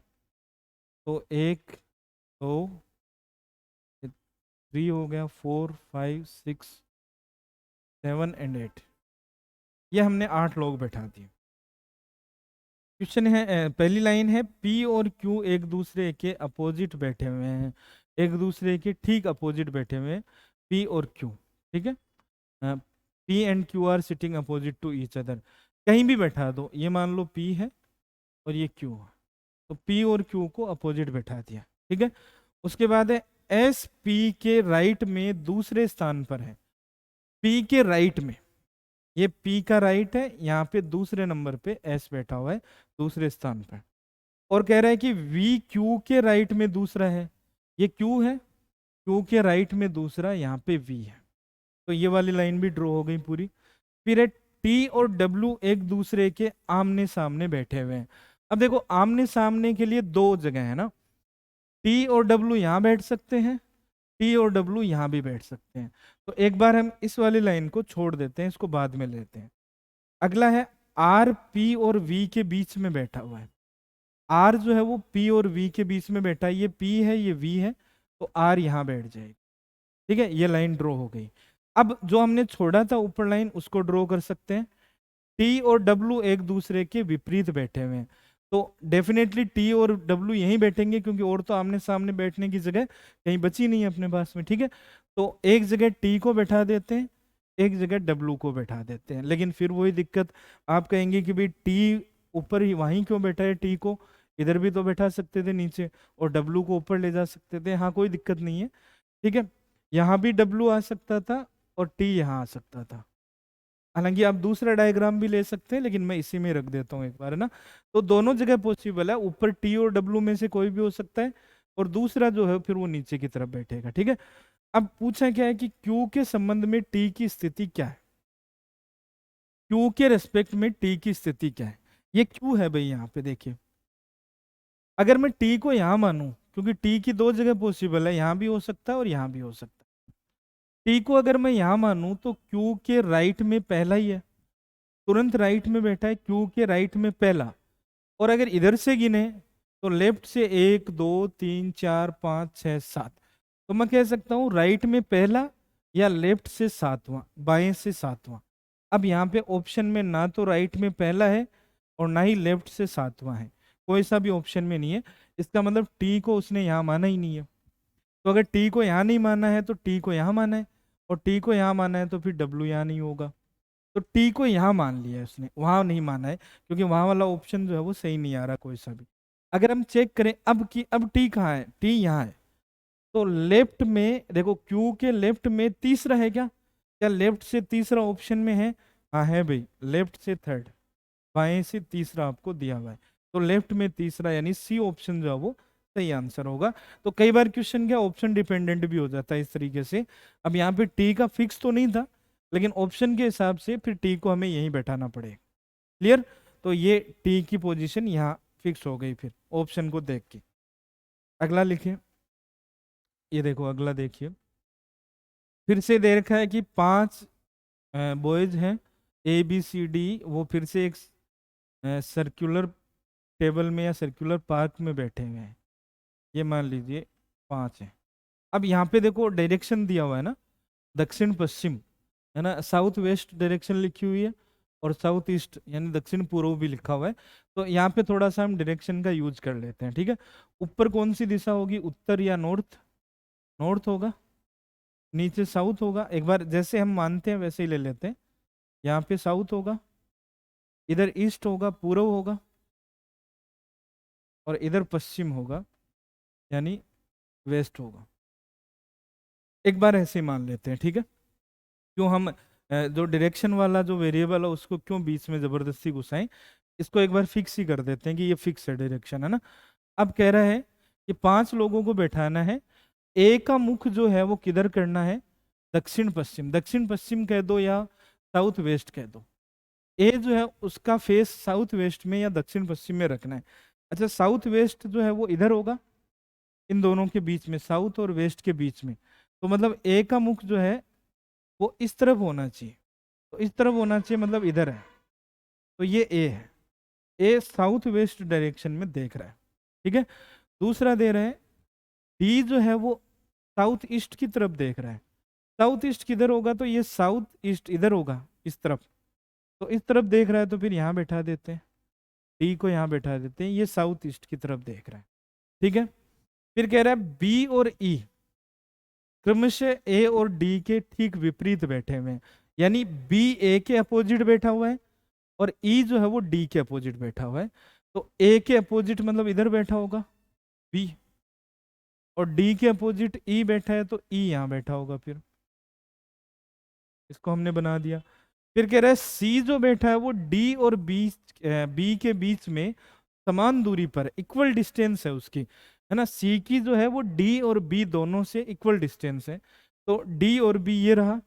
तो 1 2 3 हो गया, 4 5 6 7 एंड 8, ये हमने 8 लोग बैठा दिए। क्वेश्चन है, पहली लाइन है पी और क्यू एक दूसरे के अपोजिट बैठे हुए हैं, एक दूसरे के ठीक अपोजिट बैठे हुए हैं, पी और क्यू। ठीक है, P and Q are sitting opposite to each other, कहीं भी बैठा दो, ये मान लो पी है और ये क्यू है, तो पी और क्यू को अपोजिट बैठा दिया। ठीक है, उसके बाद है एस पी के राइट में दूसरे स्थान पर है, पी के राइट में, ये P का राइट है, यहाँ पे दूसरे नंबर पे S बैठा हुआ है दूसरे स्थान पर, और कह रहा है कि V Q के राइट में दूसरा है, ये Q है, Q के राइट में दूसरा, यहाँ पे V है, तो ये वाली लाइन भी ड्रॉ हो गई पूरी। फिर है T और W एक दूसरे के आमने सामने बैठे हुए हैं। अब देखो आमने सामने के लिए 2 जगह है ना, T और W यहाँ बैठ सकते हैं, T और W यहाँ भी बैठ सकते हैं, तो एक बार हम इस वाली लाइन को छोड़ देते हैं, इसको बाद में लेते हैं। अगला है R P और V के बीच में बैठा हुआ है, R जो है वो P और V के बीच में बैठा है, ये P है ये V है, तो R यहाँ बैठ जाएगा। ठीक है, ये लाइन ड्रॉ हो गई। अब जो हमने छोड़ा था ऊपर लाइन उसको ड्रॉ कर सकते हैं। T और W एक दूसरे के विपरीत बैठे हुए हैं, तो डेफिनेटली T और W यहीं बैठेंगे, क्योंकि और तो आमने सामने बैठने की जगह कहीं बची नहीं है अपने पास में। ठीक है, तो एक जगह T को बैठा देते हैं, एक जगह W को बैठा देते हैं, लेकिन फिर वही दिक्कत, आप कहेंगे कि भाई T ऊपर ही वहीं क्यों बैठा है T को, इधर भी तो बैठा सकते थे नीचे, और डब्लू को ऊपर ले जा सकते थे, हाँ कोई दिक्कत नहीं है, ठीक है। यहाँ भी डब्लू आ सकता था और टी यहाँ आ सकता था। हालांकि आप दूसरा डायग्राम भी ले सकते हैं, लेकिन मैं इसी में रख देता हूँ एक बार, है ना। तो दोनों जगह पॉसिबल है, ऊपर टी और डब्लू में से कोई भी हो सकता है, और दूसरा जो है फिर वो नीचे की तरफ बैठेगा, ठीक है। अब पूछा क्या है कि क्यू के संबंध में टी की स्थिति क्या है, क्यू के रेस्पेक्ट में टी की स्थिति क्या है। ये क्यू है भाई, यहाँ पे देखिए, अगर मैं टी को यहाँ मानूं, क्योंकि टी की दो जगह पॉसिबल है, यहाँ भी हो सकता है और यहाँ भी हो सकता है। टी को अगर मैं यहाँ मानूं तो क्यू के राइट में पहला ही है, तुरंत राइट में बैठा है, क्यू के राइट में पहला। और अगर इधर से गिने तो लेफ्ट से 1 2 3 4 5 6 7, तो मैं कह सकता हूँ राइट में पहला या लेफ्ट से सातवां, बाएं से सातवां। अब यहाँ पे ऑप्शन में ना तो राइट में पहला है और ना ही लेफ्ट से सातवां है, कोई सा भी ऑप्शन में नहीं है। इसका मतलब टी को उसने यहाँ माना ही नहीं है। तो अगर टी को यहाँ नहीं माना है तो टी को यहाँ माना है, और टी को यहाँ माना है तो फिर डब्लू यहाँ नहीं होगा। तो टी को यहाँ मान लिया है उसने, वहां नहीं माना है, क्योंकि वहां वाला ऑप्शन जो है वो सही नहीं आ रहा कोई सा भी। अगर हम चेक करें अब कि अब टी कहाँ है, टी यहाँ है, तो लेफ्ट में देखो, क्यू के लेफ्ट में तीसरा है क्या, क्या लेफ्ट से तीसरा ऑप्शन में है, हाँ है भाई, लेफ्ट से थर्ड, बाएं से तीसरा आपको दिया हुआ है, तो लेफ्ट में तीसरा, यानी सी ऑप्शन जो है वो सही आंसर होगा। तो कई बार क्वेश्चन क्या ऑप्शन डिपेंडेंट भी हो जाता है इस तरीके से। अब यहाँ पे टी का फिक्स तो नहीं था, लेकिन ऑप्शन के हिसाब से फिर टी को हमें यहीं बैठाना पड़ेगा। क्लियर। तो ये टी की पोजीशन यहाँ फिक्स हो गई फिर ऑप्शन को देख के। अगला लिखिए, ये देखो अगला देखिए, फिर से दे रखा है कि 5 बॉयज हैं, ABCD, वो फिर से एक सर्कुलर टेबल में या सर्कुलर पार्क में बैठे हुए हैं। ये मान लीजिए 5 है। अब यहाँ पे देखो डायरेक्शन दिया हुआ है ना, दक्षिण पश्चिम, है ना, साउथ वेस्ट डायरेक्शन लिखी हुई है, और साउथ ईस्ट यानी दक्षिण पूर्व भी लिखा हुआ है। तो यहाँ पे थोड़ा सा हम डायरेक्शन का यूज कर लेते हैं, ठीक है। ऊपर कौन सी दिशा होगी, उत्तर या नॉर्थ, नॉर्थ होगा। नीचे साउथ होगा, एक बार जैसे हम मानते हैं वैसे ही ले लेते हैं। यहाँ पे साउथ होगा, इधर ईस्ट होगा, पूर्व होगा, और इधर पश्चिम होगा, यानी वेस्ट होगा। एक बार ऐसे ही मान लेते हैं, ठीक है। क्यों हम जो डायरेक्शन वाला जो वेरिएबल है उसको क्यों बीच में जबरदस्ती घुसाएं, इसको एक बार फिक्स ही कर देते हैं कि ये फिक्स है डायरेक्शन, है ना। अब कह रहा है कि 5 लोगों को बैठाना है, ए का मुख जो है वो किधर करना है, दक्षिण पश्चिम, दक्षिण पश्चिम कह दो या साउथ वेस्ट कह दो। ए जो है उसका फेस साउथ वेस्ट में या दक्षिण पश्चिम में रखना है। अच्छा, साउथ वेस्ट जो है वो इधर होगा, इन दोनों के बीच में, साउथ और वेस्ट के बीच में। तो मतलब ए का मुख जो है वो इस तरफ होना चाहिए, तो इस तरफ होना चाहिए, मतलब इधर है, तो ये ए है, ए साउथ वेस्ट डायरेक्शन में देख रहा है, ठीक है। दूसरा दे रहे हैं डी जो है वो साउथ ईस्ट की तरफ देख रहा है। साउथ ईस्ट किधर होगा, तो ये साउथ ईस्ट इधर होगा, इस तरफ, तो इस तरफ देख रहा है, तो फिर यहाँ बैठा देते हैं, डी को यहाँ बैठा देते हैं, ये साउथ ईस्ट की तरफ देख रहा है, ठीक है। फिर कह रहा है बी और ई क्रमशः ए और डी के ठीक विपरीत बैठे हुए हैं, यानी बी ए के अपोजिट बैठा हुआ है और ई जो है वो डी के अपोजिट बैठा हुआ है। तो ए के अपोजिट मतलब इधर बैठा होगा बी, और डी के अपोजिट ई बैठा है तो ई यहाँ बैठा होगा, फिर इसको हमने बना दिया। फिर कह रहा है सी जो बैठा है वो डी और बी के बीच में समान दूरी पर, इक्वल डिस्टेंस है उसकी, है ना। सी की जो है वो डी और बी दोनों से इक्वल डिस्टेंस है, तो डी और बी ये रहा।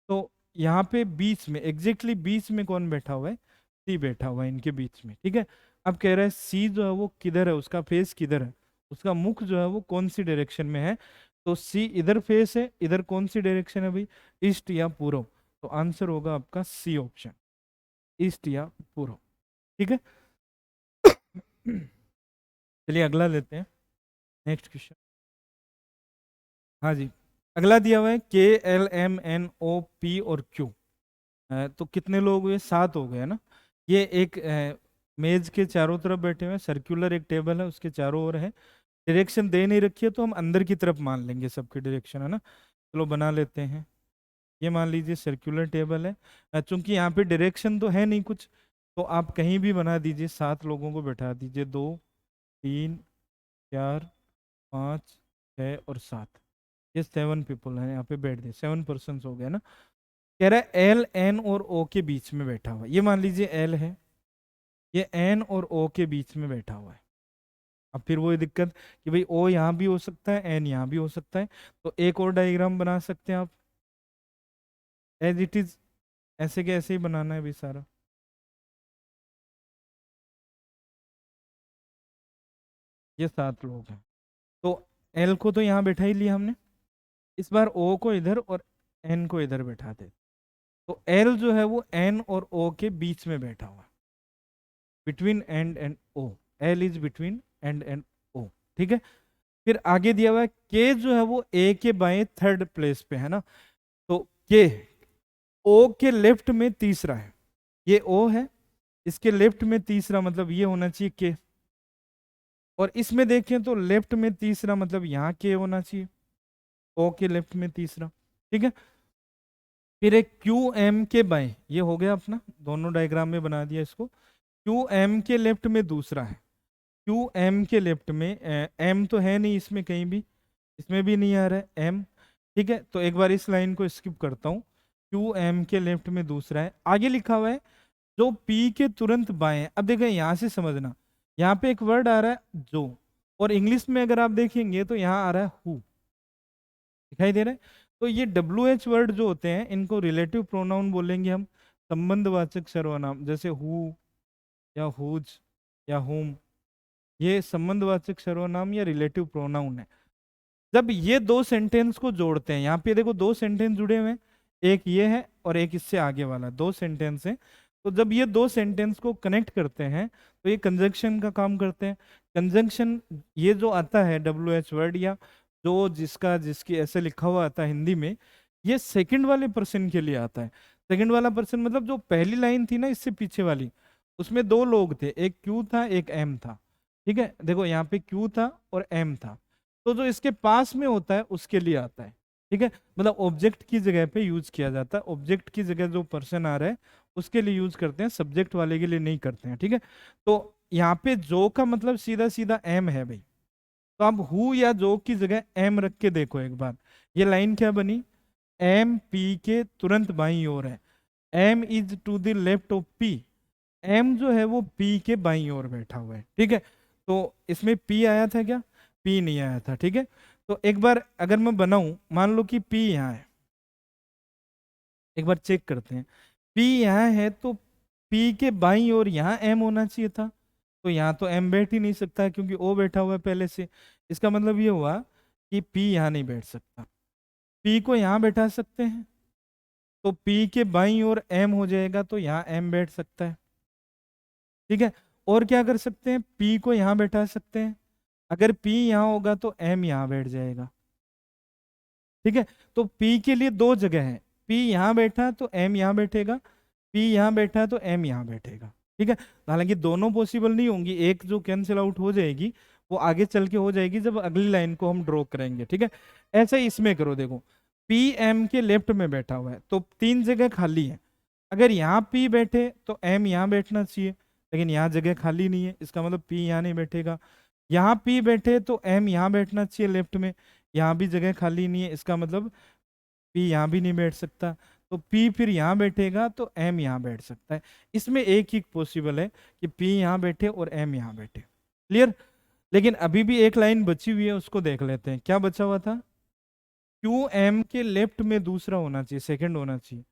तो यहाँ पे बीच में, एग्जैक्टली बीच में कौन बैठा हुआ है, सी बैठा हुआ है इनके बीच में, ठीक है। अब कह रहा है सी जो है वो किधर है, उसका फेस किधर है, उसका मुख जो है वो कौन सी डायरेक्शन में है। तो सी इधर फेस है, इधर कौन सी डायरेक्शन है भाई, ईस्ट या पूर्व। तो आंसर होगा आपका सी ऑप्शन, ईस्ट या पूर्व, ठीक है। चलिए अगला लेते हैं, नेक्स्ट क्वेश्चन। हाँ जी, अगला दिया हुआ है KLMNOP और Q। तो कितने लोग हुए, 7 हो गए, है ना। ये एक मेज के चारों तरफ बैठे हुए हैं, सर्कुलर एक टेबल है, उसके चारों ओर है। डायरेक्शन दे नहीं रखी है तो हम अंदर की तरफ मान लेंगे सबकी डायरेक्शन, है ना। चलो बना लेते हैं। ये मान लीजिए सर्कुलर टेबल है, चूंकि यहाँ पे डायरेक्शन तो है नहीं कुछ, तो आप कहीं भी बना दीजिए, 7 लोगों को बैठा दीजिए, 2 3 4 5 6 और 7, ये 7 पीपल हैं यहाँ पे बैठ गए, 7 पर्सन हो गए ना। कह रहा है एल एन और ओ के बीच में बैठा हुआ है। ये मान लीजिए एल है, ये एन और ओ के बीच में बैठा हुआ है। अब फिर वही दिक्कत कि भाई ओ यहाँ भी हो सकता है, एन यहाँ भी हो सकता है, तो एक और डायग्राम बना सकते हैं आप एज इट इज, ऐसे के ऐसे ही बनाना है भी सारा। ये 7 लोग हैं, तो एल को तो यहाँ बैठा ही लिया हमने, इस बार ओ को इधर और एन को इधर बैठा दे। तो एल जो है वो एन और ओ के बीच में बैठा हुआ है, between and O, L is between and O, ठीक है। फिर आगे दिया हुआ है के जो है वो ए के बाएं थर्ड प्लेस पे है ना, तो के ओ के लेफ्ट में तीसरा है, ये ओ है, इसके लेफ्ट में तीसरा, मतलब ये होना चाहिए के, और इसमें देखें तो लेफ्ट में तीसरा मतलब यहाँ के होना चाहिए, ओ के लेफ्ट में तीसरा, ठीक है। फिर एक क्यू एम के बाएं, ये हो गया अपना, दोनों डायग्राम में बना दिया इसको। क्यू एम के लेफ्ट में दूसरा है, क्यू एम के लेफ्ट में, एम तो है नहीं इसमें कहीं भी, इसमें भी नहीं आ रहा है एम, ठीक है। तो एक बार इस लाइन को स्किप करता हूँ, क्यू एम के लेफ्ट में दूसरा है, आगे लिखा हुआ है जो पी के तुरंत बाएं है। अब देखें यहाँ से समझना, यहाँ पे एक वर्ड आ रहा है जो, और इंग्लिश में अगर आप देखेंगे तो यहाँ आ रहा है हु, दिखाई दे रहा है। तो ये डब्ल्यू एच वर्ड जो होते हैं इनको रिलेटिव प्रोनाउन बोलेंगे हम, संबंधवाचक सर्वनाम, जैसे हु या हुज या हुम, ये संबंधवाचक सर्वनाम या रिलेटिव प्रोनाउन है। जब ये दो सेंटेंस को जोड़ते हैं, यहाँ पे देखो दो सेंटेंस जुड़े हुए हैं, एक ये है और एक इससे आगे वाला, दो सेंटेंस है। तो जब ये दो सेंटेंस को कनेक्ट करते हैं तो ये कंजंक्शन का काम करते हैं। कंजंक्शन ये जो आता है डब्ल्यू एच वर्ड, या जो जिसका जिसकी ऐसे लिखा हुआ आता है हिंदी में, ये सेकंड वाले पर्सन के लिए आता है। सेकंड वाला पर्सन मतलब जो पहली लाइन थी ना इससे पीछे वाली, उसमें दो लोग थे, एक क्यू था एक एम था, ठीक है। देखो यहाँ पे क्यू था और एम था, तो जो इसके पास में होता है उसके लिए आता है, ठीक है। मतलब ऑब्जेक्ट की जगह पे यूज किया जाता है, ऑब्जेक्ट की जगह जो पर्सन आ रहा है उसके लिए यूज करते हैं, सब्जेक्ट वाले के लिए नहीं करते हैं, ठीक है। तो यहाँ पे जो का मतलब सीधा सीधा एम है भाई, तो आप हु या जो की जगह एम रख के देखो एक बार, ये लाइन क्या बनी, एम पी के तुरंत बाईं ओर है, M is to the left of P, M जो है वो पी के बाईं ओर बैठा हुआ है, ठीक है। तो इसमें पी आया था क्या, पी नहीं आया था, ठीक है। तो एक बार अगर मैं बनाऊं, मान लो कि पी यहाँ है, एक बार चेक करते हैं, पी यहाँ है तो पी के बाईं ओर यहाँ एम होना चाहिए था, तो यहाँ तो एम बैठ ही नहीं सकता है क्योंकि ओ बैठा हुआ है पहले से। इसका मतलब ये हुआ कि पी यहाँ नहीं बैठ सकता, पी को यहाँ बैठा सकते हैं, तो पी के बाईं ओर एम हो जाएगा तो यहाँ एम बैठ सकता है, ठीक है। और क्या कर सकते हैं, पी को यहाँ बैठा सकते हैं, अगर पी यहाँ होगा तो एम यहाँ बैठ जाएगा, ठीक है। तो पी के लिए दो जगह है, पी यहाँ बैठा तो एम यहाँ बैठेगा, पी यहाँ बैठा तो एम यहाँ बैठेगा, ठीक है। हालांकि दोनों पॉसिबल नहीं होंगी, एक जो कैंसिल आउट हो जाएगी वो आगे चल के हो जाएगी जब अगली लाइन को हम ड्रॉ करेंगे, ठीक है। ऐसा ही इसमें करो, देखो पी एम के लेफ्ट में बैठा हुआ है तो तीन जगह खाली है, अगर यहाँ पी बैठे तो एम यहाँ बैठना चाहिए, लेकिन यहाँ जगह खाली नहीं है, इसका मतलब पी यहाँ नहीं बैठेगा। यहाँ पी बैठे तो एम यहाँ बैठना चाहिए लेफ्ट में, यहाँ भी जगह खाली नहीं है, इसका मतलब पी यहाँ भी नहीं बैठ सकता, तो पी फिर यहाँ बैठेगा तो एम यहाँ बैठ सकता है। इसमें एक ही पॉसिबल है कि पी यहाँ बैठे और एम यहाँ बैठे, क्लियर। लेकिन अभी भी एक लाइन बची हुई है, उसको देख लेते हैं, क्या बचा हुआ था, क्यू एम के लेफ्ट में दूसरा होना चाहिए, सेकंड होना चाहिए,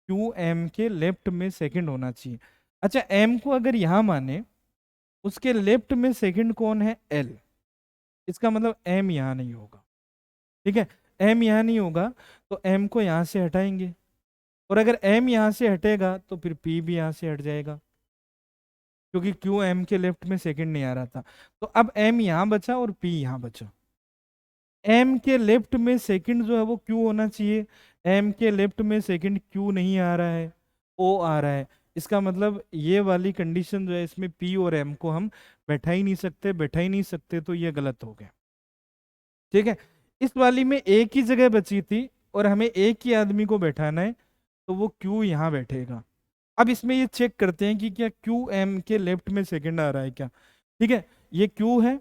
क्यू एम के लेफ्ट में सेकंड होना चाहिए। अच्छा एम को अगर यहां माने, उसके लेफ्ट में सेकंड कौन है, एल, इसका मतलब एम यहां नहीं होगा, ठीक है। एम यहां नहीं होगा तो एम को यहां से हटाएंगे, और अगर एम यहां से हटेगा तो फिर पी भी यहां से हट जाएगा, क्योंकि क्यू एम के लेफ्ट में सेकंड नहीं आ रहा था। तो अब एम यहां बचा और पी यहां बचा, एम के लेफ्ट में सेकंड जो है वो क्यू होना चाहिए, एम के लेफ्ट में सेकंड क्यू नहीं आ रहा है, ओ आ रहा है, इसका मतलब ये वाली कंडीशन जो है इसमें पी और एम को हम बैठा ही नहीं सकते, बैठा ही नहीं सकते, तो ये गलत हो गया, ठीक है। इस वाली में एक ही जगह बची थी और हमें एक ही आदमी को बैठाना है, तो वो क्यू यहाँ बैठेगा। अब इसमें ये चेक करते हैं कि क्या क्यू एम के लेफ्ट में सेकंड आ रहा है क्या, ठीक है। ये क्यू है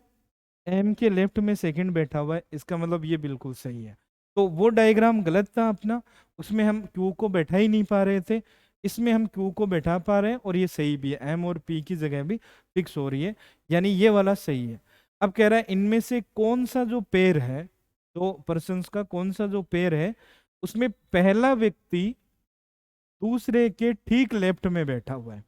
एम के लेफ्ट में सेकंड बैठा हुआ है, इसका मतलब ये बिल्कुल सही है। तो वो डायग्राम गलत था अपना, उसमें हम क्यू को बैठा ही नहीं पा रहे थे, इसमें हम क्यू को बैठा पा रहे हैं और ये सही भी है, एम और पी की जगह भी फिक्स हो रही है, यानी ये वाला सही है। अब कह रहा है इनमें से कौन सा जो पेयर है, दो पर्सन्स का कौन सा जो पेयर है, उसमें पहला व्यक्ति दूसरे के ठीक लेफ्ट में बैठा हुआ है।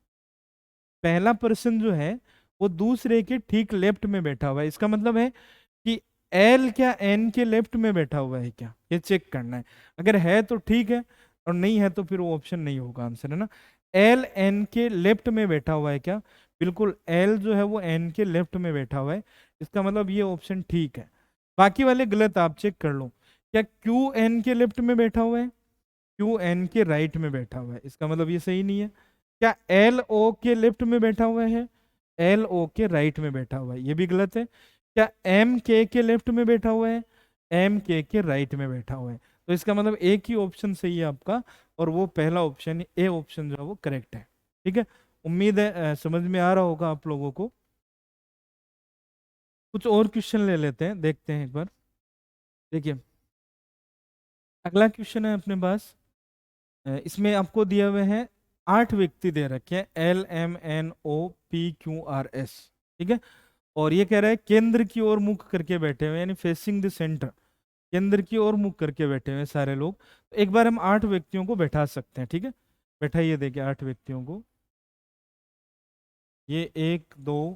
पहला पर्सन जो है वो दूसरे के ठीक लेफ्ट में बैठा हुआ है, इसका मतलब है कि एल क्या एन के लेफ्ट में बैठा हुआ है क्या, ये चेक करना है। अगर है तो ठीक है, और नहीं है तो फिर वो ऑप्शन नहीं होगा आंसर, है ना। एल एन के लेफ्ट में बैठा हुआ है क्या, बिल्कुल एल जो है वो एन के लेफ्ट में बैठा हुआ है, इसका मतलब ये ऑप्शन ठीक है। बाकी वाले गलत, आप चेक कर लो। क्या क्यू एन के लेफ्ट में बैठा हुआ है, क्यू एन के राइट में बैठा हुआ है, इसका मतलब ये सही नहीं है। क्या एल ओ के लेफ्ट में बैठा हुआ है, एल ओ के राइट में बैठा हुआ है, ये भी गलत है। क्या एम के लेफ्ट में बैठा हुआ है, एम के राइट में बैठा हुआ है, तो इसका मतलब एक ही ऑप्शन सही है आपका, और वो पहला ऑप्शन, ए ऑप्शन जो है वो करेक्ट है। ठीक है, उम्मीद है समझ में आ रहा होगा आप लोगों को। कुछ और क्वेश्चन ले लेते हैं, देखते हैं एक बार। देखिए अगला क्वेश्चन है अपने पास, इसमें आपको दिए हुए हैं 8 व्यक्ति दे रखे हैं, L M N O P Q R S. ठीक है, और ये कह रहा है केंद्र की ओर मुख करके बैठे हुए, यानी फेसिंग द सेंटर, केंद्र की ओर मुख करके बैठे हुए सारे लोग। तो एक बार हम 8 व्यक्तियों को बैठा सकते हैं, ठीक है, बैठाइए, देखिए 8 व्यक्तियों को। ये 1 2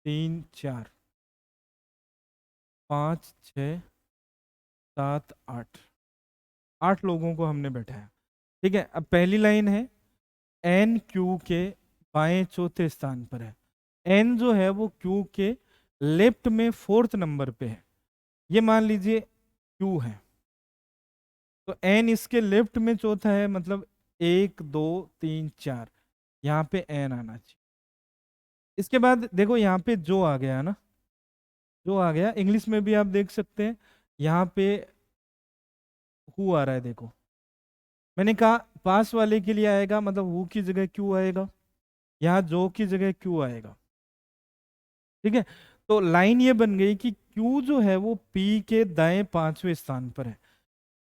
3 4 5 6 7 8, 8 लोगों को हमने बैठाया। ठीक है, अब पहली लाइन है एन क्यू के बाएं चौथे स्थान पर है, एन जो है वो क्यू के लेफ्ट में 4th नंबर पे है, ये मान लीजिए क्यू है, तो एन इसके लेफ्ट में चौथा है, मतलब 1 2 3 4, यहाँ पे एन आना चाहिए। इसके बाद देखो यहाँ पे जो आ गया ना, जो आ गया, इंग्लिश में भी आप देख सकते हैं, यहाँ पे हु आ रहा है, देखो मैंने कहा पास वाले के लिए आएगा, मतलब हु की जगह क्यू आएगा, यहाँ जो की जगह क्यू आएगा। ठीक है, तो लाइन ये बन गई कि क्यू जो है वो पी के दाएं 5वें स्थान पर है,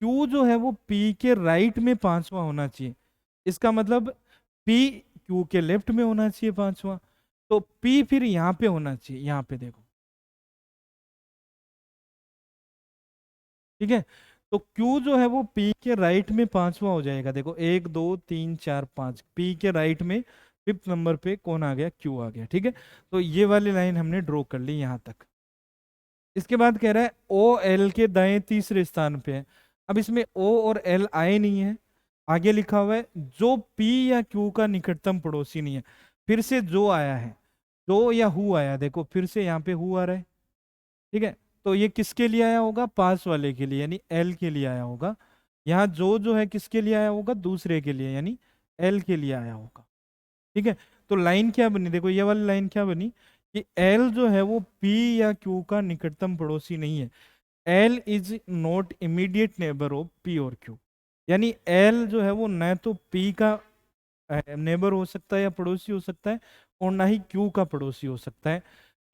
क्यू जो है वो पी के राइट में 5वां होना चाहिए, इसका मतलब पी क्यू के लेफ्ट में होना चाहिए 5वां, तो पी फिर यहाँ पे होना चाहिए, यहाँ पे देखो। ठीक है, तो क्यू जो है वो पी के राइट में 5वां हो जाएगा, देखो 1 2 3 4 5, पी के राइट में 5th नंबर पे कौन आ गया, क्यू आ गया। ठीक है, तो ये वाली लाइन हमने ड्रॉ कर ली यहाँ तक। इसके बाद कह रहा है ओ एल के दाएं तीसरे स्थान पे है, अब इसमें ओ और एल आए नहीं है, आगे लिखा हुआ है जो पी या क्यू का निकटतम पड़ोसी नहीं है, फिर से जो आया है, जो या हु आया, देखो फिर से यहाँ पे हु आ रहा है। ठीक है, तो ये किसके लिए आया होगा, पास वाले के लिए, यानी एल के लिए आया होगा। यहाँ जो है किसके लिए आया होगा, दूसरे के लिए, यानी एल के लिए आया होगा। ठीक है, तो लाइन क्या बनी, देखो ये वाली लाइन क्या बनी कि एल जो है वो पी या क्यू का निकटतम पड़ोसी नहीं है, L is not immediate neighbour of P और क्यू, यानी एल जो है वो न तो पी का नेबर हो सकता है या पड़ोसी हो सकता है, और ना ही क्यू का पड़ोसी हो सकता है।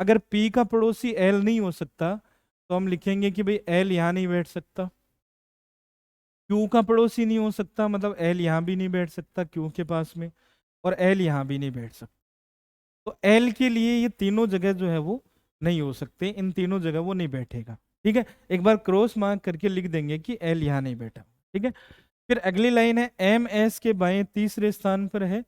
अगर पी का पड़ोसी एल नहीं हो सकता तो हम लिखेंगे कि भाई एल यहाँ नहीं बैठ सकता, क्यू का पड़ोसी नहीं हो सकता, मतलब एल यहाँ भी नहीं बैठ सकता क्यू के पास में, और एल यहाँ भी नहीं बैठ सकता। तो एल के लिए ये तीनों जगह जो है वो नहीं हो सकते, इन तीनों जगह वो नहीं बैठेगा। ठीक है, एक बार क्रॉस मार्क करके लिख देंगे कि एल यहाँ नहीं बैठा। ठीक है, फिर अगली लाइन है एम एस के बाएं तीसरे स्थान पर है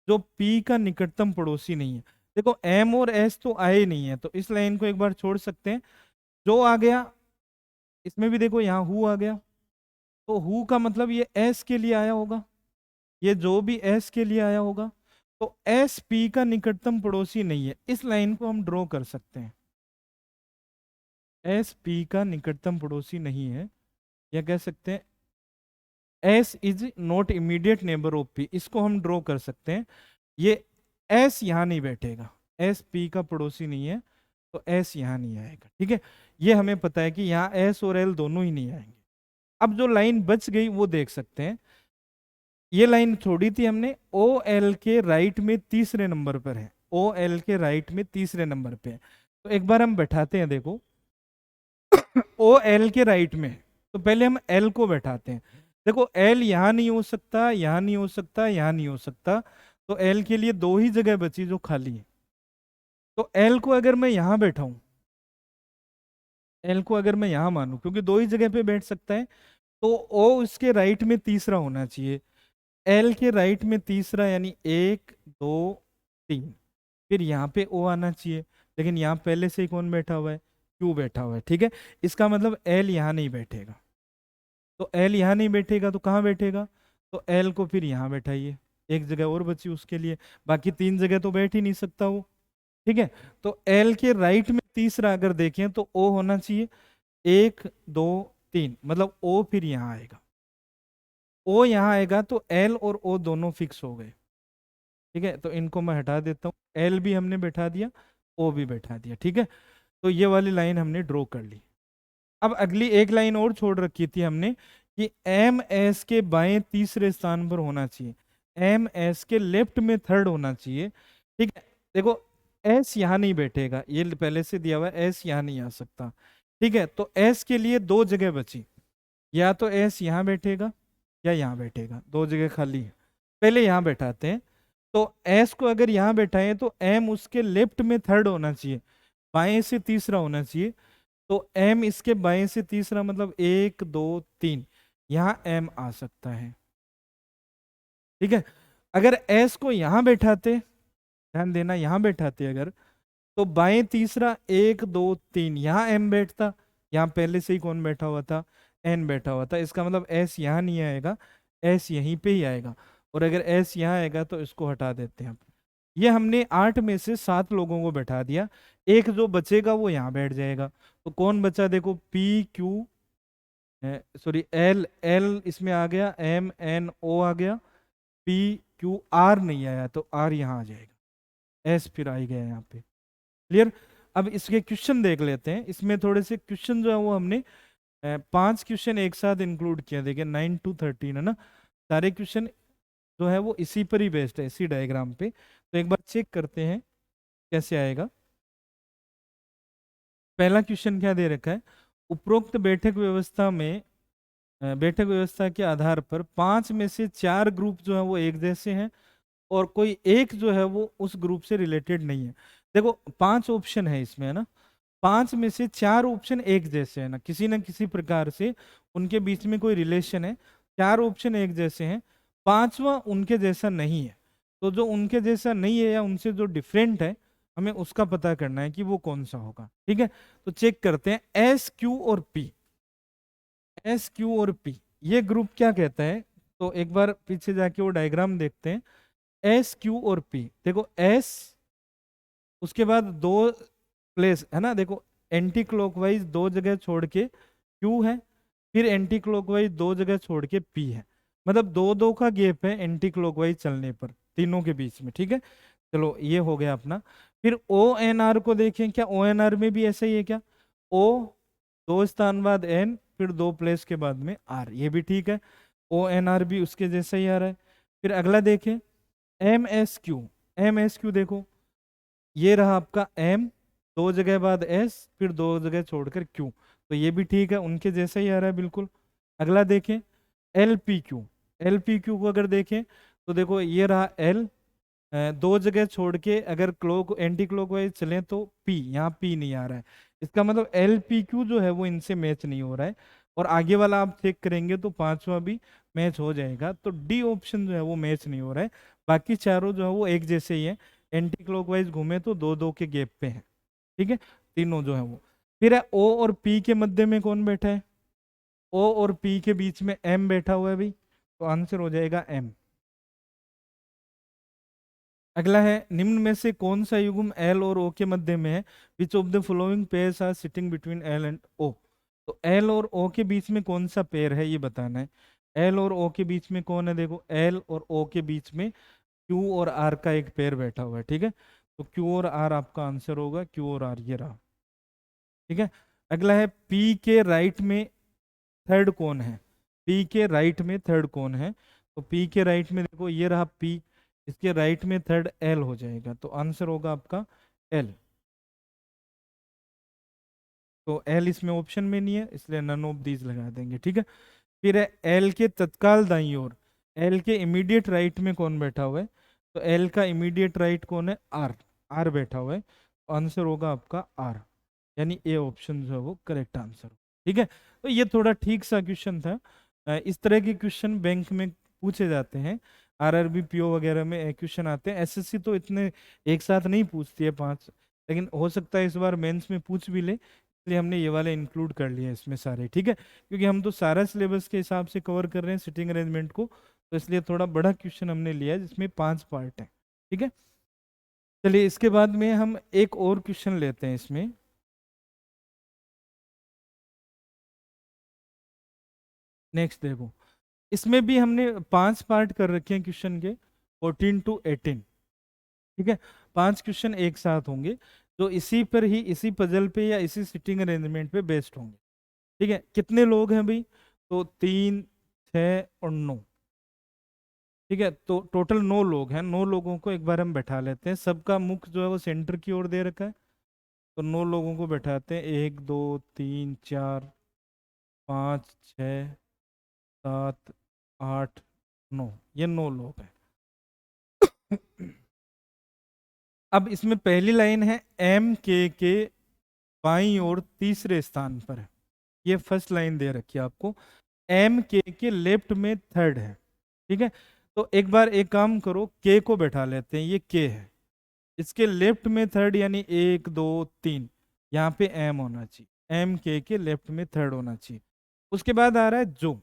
जो पी का निकटतम पड़ोसी नहीं है। देखो एम और एस तो आए नहीं है, तो इस लाइन को एक बार छोड़ सकते हैं। जो आ गया, इसमें भी देखो यहाँ हु आ गया, तो हु का मतलब ये एस के लिए आया होगा, ये जो भी एस के लिए आया होगा, तो एस पी का निकटतम पड़ोसी नहीं है, इस लाइन को हम ड्रॉ कर सकते हैं, एस पी का निकटतम पड़ोसी नहीं है, या कह सकते हैं S is not immediate neighbour of P, इसको हम ड्रॉ कर सकते हैं। ये एस यहाँ नहीं बैठेगा, एस पी का पड़ोसी नहीं है, तो एस यहाँ नहीं आएगा। ठीक है, ये हमें पता है कि यहाँ एस और एल दोनों ही नहीं आएंगे। अब जो लाइन बच गई वो देख सकते हैं, ये लाइन छोड़ी थी हमने, ओ एल के राइट में तीसरे नंबर पर है, ओ एल के राइट में तीसरे नंबर पे है, तो एक बार हम बैठाते हैं, देखो ओ एल के राइट में, तो पहले हम एल को बैठाते हैं। देखो एल यहां नहीं हो सकता, यहां नहीं हो सकता, यहां नहीं हो सकता, तो एल के लिए दो ही जगह बची जो खाली है। तो एल को अगर मैं यहां बैठाऊं, एल को अगर मैं यहां मानूं, क्योंकि दो ही जगह पे बैठ सकता है, तो ओ उसके राइट में तीसरा होना चाहिए। एल के राइट में तीसरा, यानी एक दो तीन, फिर यहाँ पे ओ आना चाहिए। लेकिन यहाँ पहले से ही कौन बैठा हुआ है, क्यू बैठा हुआ है, ठीक है। इसका मतलब एल यहाँ नहीं बैठेगा, तो एल यहाँ नहीं बैठेगा तो कहाँ बैठेगा, तो एल को फिर यहाँ बैठाइए, एक जगह और बची उसके लिए, बाकी तीन जगह तो बैठ ही नहीं सकता वो, ठीक है। तो एल के राइट में तीसरा अगर देखें तो ओ होना चाहिए, एक दो तीन, मतलब ओ फिर यहाँ आएगा, ओ यहाँ आएगा तो एल और ओ दोनों फिक्स हो गए, ठीक है। तो इनको मैं हटा देता हूँ, एल भी हमने बैठा दिया, ओ भी बैठा दिया, ठीक है। तो ये वाली लाइन हमने ड्रॉ कर ली। अब अगली एक लाइन और छोड़ रखी थी हमने कि एम एस के बाएं तीसरे स्थान पर होना चाहिए, एम एस के लेफ्ट में थर्ड होना चाहिए, ठीक है। देखो एस यहाँ नहीं बैठेगा, ये पहले से दिया हुआ है, एस यहाँ नहीं आ सकता, ठीक है। तो एस के लिए दो जगह बची, या तो एस यहाँ बैठेगा या यहाँ बैठेगा, दो जगह खाली है। पहले यहाँ बैठाते हैं, तो एस को अगर यहाँ बैठाएं तो एम उसके लेफ्ट में थर्ड होना चाहिए, बाएं से तीसरा होना चाहिए। तो एम इसके बाएं से तीसरा, मतलब एक दो तीन, यहाँ एम आ सकता है, ठीक है। अगर एस को यहाँ बैठाते, ध्यान देना, यहाँ बैठाते अगर, तो बाएं तीसरा एक दो तीन, यहाँ एम बैठता, यहाँ पहले से ही कौन बैठा हुआ था, एन बैठा हुआ था। इसका मतलब एस यहाँ नहीं आएगा, एस यहीं पे ही आएगा, और अगर एस यहाँ आएगा तो इसको हटा देते हैं हम। ये हमने 8 में से 7 लोगों को बैठा दिया, एक जो बचेगा वो यहाँ बैठ जाएगा। तो कौन बचा, देखो P Q, sorry L, L इसमें आ गया, एम एन ओ आ गया, पी क्यू आर नहीं आया तो आर यहाँ आ जाएगा, एस फिर आ ही गया यहाँ पे, क्लियर। अब इसके क्वेश्चन देख लेते हैं, इसमें थोड़े से क्वेश्चन जो है वो हमने 5 क्वेश्चन एक साथ इंक्लूड किया, देखिए 9 to 13 है ना, सारे क्वेश्चन जो है वो इसी पर ही बेस्ड है, इसी डायग्राम पे। तो एक बार चेक करते हैं कैसे आएगा। पहला क्वेश्चन क्या दे रखा है, उपरोक्त बैठक व्यवस्था में, बैठक व्यवस्था के आधार पर 5 में से 4 ग्रुप जो है वो एक जैसे हैं, और कोई एक जो है वो उस ग्रुप से रिलेटेड नहीं है। देखो 5 ऑप्शन है इसमें, है ना, 5 में से 4 ऑप्शन एक जैसे है ना किसी प्रकार से उनके बीच में कोई रिलेशन है, 4 ऑप्शन एक जैसे हैं, पांचवा उनके जैसा नहीं है। तो जो उनके जैसा नहीं है या उनसे जो डिफरेंट है, हमें उसका पता करना है कि वो कौन सा होगा, ठीक है। तो चेक करते हैं, एस क्यू और पी, एस क्यू और पी, ये ग्रुप क्या कहता है। तो एक बार पीछे जाके वो डायग्राम देखते हैं, एस क्यू और पी, देखो एस, उसके बाद दो प्लेस है ना, देखो एंटी क्लॉकवाइज दो जगह छोड़ के क्यू है, फिर एंटी क्लॉकवाइज दो जगह छोड़ के पी है, मतलब दो दो का गैप है एंटी क्लॉकवाइज चलने पर तीनों के बीच में, ठीक है। चलो ये हो गया अपना। फिर ओ एन आर को देखें, क्या ओ एन आर में भी ऐसा ही है क्या, ओ दो स्थान बाद एन, फिर दो प्लेस के बाद में आर, ये भी ठीक है, ओ एन आर भी उसके जैसा ही आ रहा है। फिर अगला देखें, M S Q, M S Q देखो, ये रहा आपका एम, दो जगह बाद एस, फिर दो जगह छोड़कर क्यू, तो ये भी ठीक है, उनके जैसा ही आ रहा है बिल्कुल। अगला देखें, L P Q, L P Q को अगर देखें तो देखो ये रहा एल, दो जगह छोड़ के अगर क्लॉक एंटी क्लॉकवाइज चले तो पी, यहाँ पी नहीं आ रहा है, इसका मतलब एल पी क्यू जो है वो इनसे मैच नहीं हो रहा है। और आगे वाला आप चेक करेंगे तो पांचवा भी मैच हो जाएगा, तो डी ऑप्शन जो है वो मैच नहीं हो रहा है, बाकी चारों जो है वो एक जैसे ही है, एंटी क्लॉकवाइज घूमे तो दो दो के गैप पे है, ठीक है, तीनों जो है वो। फिर है ओ और पी के मध्य में कौन बैठा है, ओ और पी के बीच में एम बैठा हुआ है भाई, तो आंसर हो जाएगा एम। अगला है, निम्न में से कौन सा युग्म एल और ओ के मध्य में है, which of the following pairs are sitting between L and O. तो एल और ओ के बीच में कौन सा पेयर है ये बताना है, एल और ओ के बीच में कौन है, देखो एल और ओ के बीच में क्यू और आर का एक पेयर बैठा हुआ है, ठीक है। तो क्यू और आर आपका आंसर होगा, क्यू और आर ये रहा, ठीक है। अगला है, पी के राइट में थर्ड कौन है, पी के राइट में थर्ड कौन है, तो पी के राइट में देखो ये रहा पी, इसके राइट में थर्ड एल हो जाएगा, तो आंसर होगा आपका एल। तो एल इसमें ऑप्शन में नहीं है, इसलिए नन ऑफ दीज लगा देंगे, ठीक है। फिर है एल के तत्काल दाईं ओर, एल के इमीडिएट राइट में कौन बैठा हुआ है, तो एल का इमीडिएट राइट कौन है, आर, आर बैठा हुआ है। आंसर होगा आपका आर, यानी ए ऑप्शन जो है वो करेक्ट आंसर, ठीक है। तो ये थोड़ा ठीक सा क्वेश्चन था। इस तरह के क्वेश्चन बैंक में पूछे जाते हैं, आरआरबी पीओ वगैरह में क्वेश्चन आते हैं। एसएससी तो इतने एक साथ नहीं पूछती है पांच, लेकिन हो सकता है इस बार मेंस में पूछ भी ले, इसलिए हमने ये वाले इंक्लूड कर लिए इसमें सारे, ठीक है। क्योंकि हम तो सारा सिलेबस के हिसाब से कवर कर रहे हैं सिटिंग अरेंजमेंट को, तो इसलिए थोड़ा बड़ा क्वेश्चन हमने लिया है जिसमें 5 पार्ट है, ठीक है। चलिए इसके बाद में हम एक और क्वेश्चन लेते हैं इसमें। नेक्स्ट देखो, इसमें भी हमने 5 पार्ट कर रखे हैं क्वेश्चन के, 14 to 18, ठीक है। 5 क्वेश्चन एक साथ होंगे, जो इसी पर ही, इसी पजल पे या इसी सिटिंग अरेंजमेंट पे बेस्ड होंगे, ठीक है। कितने लोग हैं भाई, तो 3, 6 और 9, ठीक है। तो टोटल 9 लोग हैं, 9 लोगों को एक बार हम बैठा लेते हैं, सबका मुख जो है वो सेंटर की ओर दे रखा है। तो 9 लोगों को बैठाते हैं, 1 2 3 4 5 6 7 8 9, ये 9 लोग हैं। अब इसमें पहली लाइन है एम के बाईं ओर तीसरे स्थान पर है, ये फर्स्ट लाइन दे रखी है आपको। एम के लेफ्ट में थर्ड है, ठीक है। तो एक बार एक काम करो, के को बैठा लेते हैं, ये के है, इसके लेफ्ट में थर्ड, यानी 1 2 3, यहाँ पे एम होना चाहिए, एम के लेफ्ट में थर्ड होना चाहिए। उसके बाद आ रहा है जो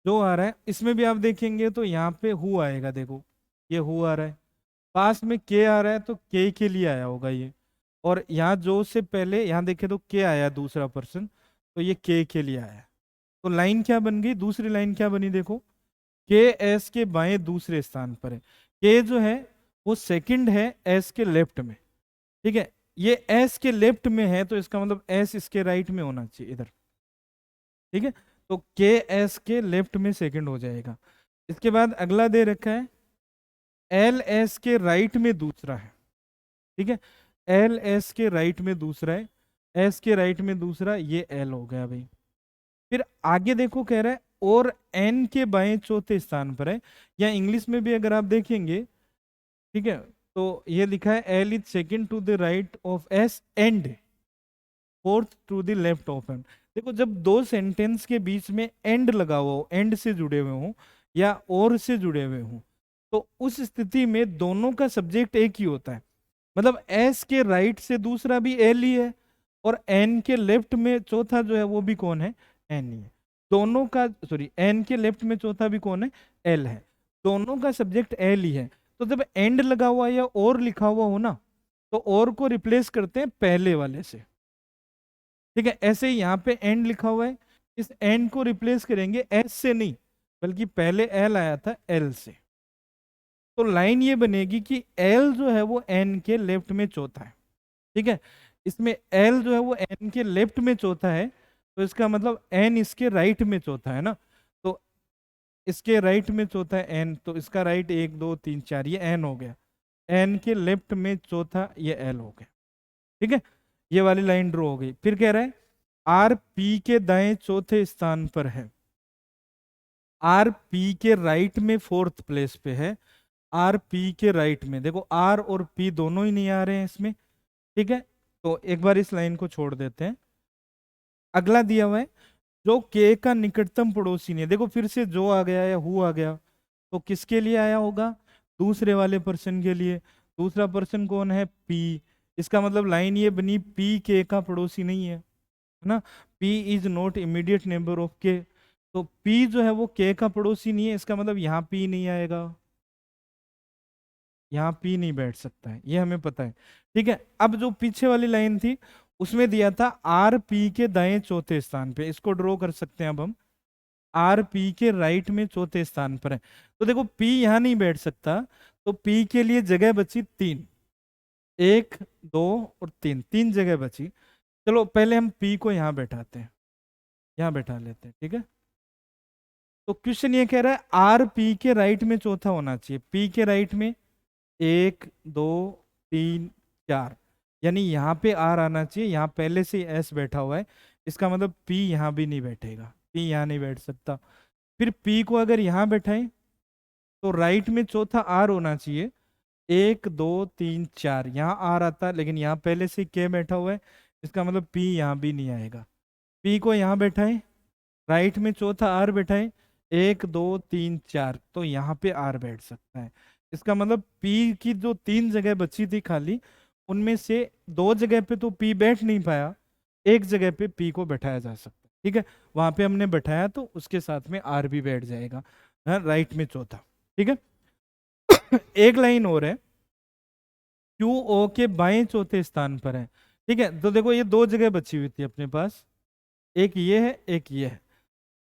आ रहा है, इसमें भी आप देखेंगे तो यहाँ पे हु आएगा, देखो ये हु आ रहा है, पास में के आ रहा है, तो के लिए आया होगा ये। और यहाँ जो से पहले यहाँ देखे तो के आया दूसरा पर्सन, तो ये के लिए आया। तो लाइन क्या बन गई, दूसरी लाइन क्या बनी, देखो के एस के बाएं दूसरे स्थान पर है, के जो है वो सेकंड है एस के लेफ्ट में, ठीक है। ये एस के लेफ्ट में है, तो इसका मतलब एस इसके राइट में होना चाहिए इधर, ठीक है। तो के एस के लेफ्ट में सेकंड हो जाएगा। इसके बाद अगला दे रखा है एल एस के राइट में दूसरा है, ठीक है। एल एस के राइट में दूसरा है, एस के राइट में दूसरा, ये एल हो गया भाई। फिर आगे देखो कह रहा है और एन के बाएं चौथे स्थान पर है, या इंग्लिश में भी अगर आप देखेंगे, ठीक है, तो ये लिखा है L is second to the right of S and fourth to the left of M. देखो जब दो सेंटेंस के बीच में एंड लगा हुआ हो, एंड से जुड़े हुए हो या और से जुड़े हुए हो, तो उस स्थिति में दोनों का सब्जेक्ट एक ही होता है। मतलब एस के राइट से दूसरा भी एल ही है, और एन के लेफ्ट में चौथा जो है वो भी कौन है, एन ही है। दोनों का, सॉरी, एन के लेफ्ट में चौथा भी कौन है, एल है। दोनों का सब्जेक्ट एल ही है। तो जब एंड लगा हुआ या और लिखा हुआ हो ना, तो और को रिप्लेस करते हैं पहले वाले से, ठीक है। ऐसे ही यहाँ पे एंड लिखा हुआ है, इस एंड को रिप्लेस करेंगे एस से नहीं, बल्कि पहले एल आया था एल से। तो लाइन ये बनेगी कि एल जो है वो एन के लेफ्ट में चौथा है, ठीक है। इसमें एल जो है वो एन के लेफ्ट में चौथा है, तो इसका मतलब एन इसके राइट में चौथा है ना। तो इसके राइट में चौथा है एन, तो इसका राइट 1 2 3 4, ये एन हो गया। एन के लेफ्ट में चौथा, ये एल हो गया, ठीक है। ये वाली लाइन ड्रॉ हो गई। फिर कह रहा है आर पी के दाएं चौथे स्थान पर है, आर पी के राइट में फोर्थ प्लेस पे है, आर पी के राइट में, देखो आर और पी दोनों ही नहीं आ रहे हैं इसमें, ठीक है। तो एक बार इस लाइन को छोड़ देते हैं। अगला दिया हुआ है जो के का निकटतम पड़ोसी नहीं है, देखो फिर से जो आ गया या हु आ गया, तो किसके लिए आया होगा, दूसरे वाले पर्सन के लिए। दूसरा पर्सन कौन है, पी। इसका मतलब लाइन ये बनी पी के का पड़ोसी नहीं है, है ना। P is not immediate neighbour of के, तो P जो है वो K का पड़ोसी नहीं है, इसका मतलब यहाँ P नहीं आएगा, यहाँ P नहीं बैठ सकता है, ये हमें पता है, ठीक है। अब जो पीछे वाली लाइन थी उसमें दिया था आर पी के दाएं चौथे स्थान पे, इसको ड्रॉ कर सकते हैं अब हम। आर पी के राइट में चौथे स्थान पर है, तो देखो P यहाँ नहीं बैठ सकता, तो P के लिए जगह बची 3, 1 2 और 3, 3 जगह बची। चलो पहले हम P को यहाँ बैठाते हैं, यहाँ बैठा लेते हैं, ठीक है। तो क्वेश्चन ये कह रहा है आर पी के राइट में चौथा होना चाहिए, पी के राइट में 1 2 3 4, यानी यहाँ पे आर आना चाहिए, यहाँ पहले से एस बैठा हुआ है, इसका मतलब पी यहाँ भी नहीं बैठेगा, पी यहाँ नहीं बैठ सकता। फिर पी को अगर यहाँ बैठाएं तो राइट में चौथा आर होना चाहिए, 1 2 3 4, यहाँ आर आता, लेकिन यहाँ पहले से के बैठा हुआ है, इसका मतलब पी यहाँ भी नहीं आएगा। पी को यहाँ बैठाएं, राइट में चौथा आर बैठाएं, 1 2 3 4, तो यहाँ पे आर बैठ सकता है। इसका मतलब पी की जो 3 जगह बची थी खाली, उनमें से 2 जगह पे तो पी बैठ नहीं पाया, एक जगह पे पी को बैठाया जा सकता है, ठीक है, वहां पे हमने बैठाया तो उसके साथ में आर भी बैठ जाएगा, हाँ, राइट में चौथा, ठीक है। एक लाइन और है, क्यू ओ के बाएं चौथे स्थान पर है, ठीक है, तो देखो ये 2 जगह बची हुई थी अपने पास, एक ये है एक ये है।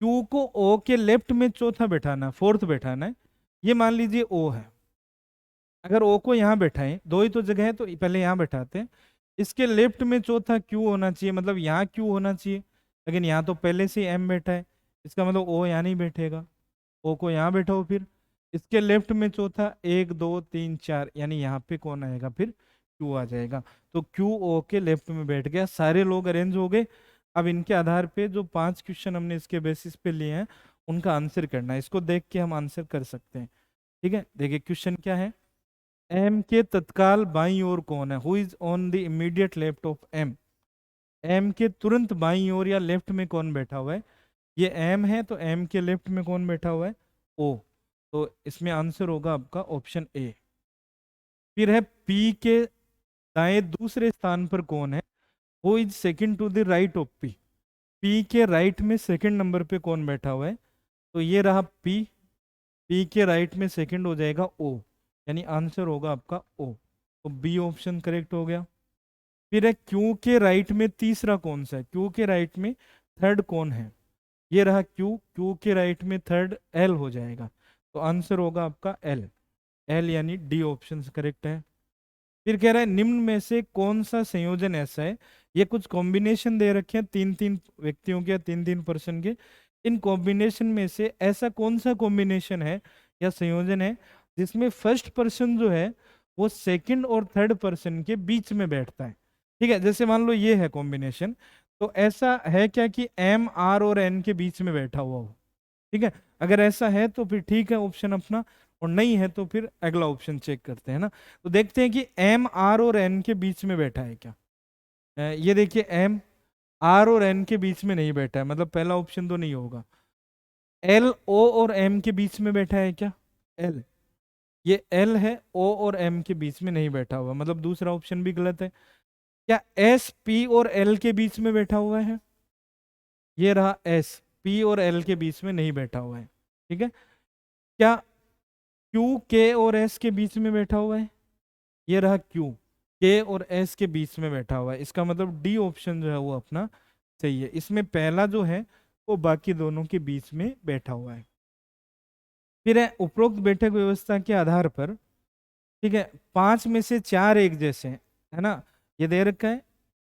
क्यू को ओ के लेफ्ट में चौथा बैठाना, फोर्थ बैठाना है, ये मान लीजिए ओ है, अगर ओ को यहाँ बैठाएं, 2 ही तो जगह है तो पहले यहाँ बैठाते हैं, इसके लेफ्ट में चौथा क्यू होना चाहिए, मतलब यहाँ क्यू होना चाहिए, लेकिन यहाँ तो पहले से एम बैठा है, इसका मतलब ओ यहाँ नहीं बैठेगा, ओ को यहाँ बैठाओ, फिर इसके लेफ्ट में चौथा 1 2 3 4, यानी यहाँ पे कौन आएगा, फिर क्यू आ जाएगा, तो क्यू ओ के लेफ्ट में बैठ गया, सारे लोग अरेंज हो गए। अब इनके आधार पे जो 5 क्वेश्चन हमने इसके बेसिस पे लिए हैं उनका आंसर करना है, इसको देख के हम आंसर कर सकते हैं, ठीक है। देखिए क्वेश्चन क्या है, एम के तत्काल बाईं ओर कौन है, who is on the immediate left of M, M के तुरंत बाईं ओर या लेफ्ट में कौन बैठा हुआ है, ये एम है तो एम के लेफ्ट में कौन बैठा हुआ है, ओ, तो इसमें आंसर होगा आपका ऑप्शन ए। फिर है पी के दाएं दूसरे स्थान पर कौन है, who is second to the right of P, P के राइट में सेकंड नंबर पे कौन बैठा हुआ है, तो ये रहा पी, पी के राइट में सेकंड हो जाएगा ओ, यानी आंसर होगा आपका ओ, तो बी ऑप्शन करेक्ट हो गया। फिर है क्यू के राइट में तीसरा कौन सा है, क्यू के राइट में थर्ड कौन है, ये रहा क्यू, क्यू के राइट में थर्ड एल हो जाएगा, तो आंसर होगा आपका एल, एल यानी डी ऑप्शन करेक्ट है। फिर कह रहा है निम्न में से कौन सा संयोजन ऐसा है, ये कुछ कॉम्बिनेशन दे रखे हैं 3 3 व्यक्तियों के, 3 3 पर्सन के, इन कॉम्बिनेशन में से ऐसा कौन सा कॉम्बिनेशन है या संयोजन है जिसमें फर्स्ट पर्सन जो है वो सेकंड और थर्ड पर्सन के बीच में बैठता है, ठीक है, जैसे मान लो ये है कॉम्बिनेशन, तो ऐसा है क्या कि एम आर और एन के बीच में बैठा हुआ हो, ठीक है, अगर ऐसा है तो फिर ठीक है ऑप्शन अपना, और नहीं है तो फिर अगला ऑप्शन चेक करते हैं ना। तो देखते हैं कि एम आर और एन के बीच में बैठा है क्या, ये देखिए एम आर और एन के बीच में नहीं बैठा है, मतलब पहला ऑप्शन तो नहीं होगा। एल ओ और एम के बीच में बैठा है क्या, एल, ये एल है, ओ और एम के बीच में नहीं बैठा हुआ, मतलब दूसरा ऑप्शन भी गलत है। क्या एस पी और एल के बीच में बैठा हुआ है, ये रहा एस, पी और एल के बीच में नहीं बैठा हुआ है, ठीक है। क्या क्यू के और एस के बीच में बैठा हुआ है, ये रहा क्यू, के और एस के बीच में बैठा हुआ है, इसका मतलब डी ऑप्शन जो है वो अपना सही है, इसमें पहला जो है वो बाकी दोनों के बीच में बैठा हुआ है। फिर है उपरोक्त बैठक व्यवस्था के आधार पर, ठीक है, 5 में से 4 एक जैसे हैं, है ना, ये दे रखा है,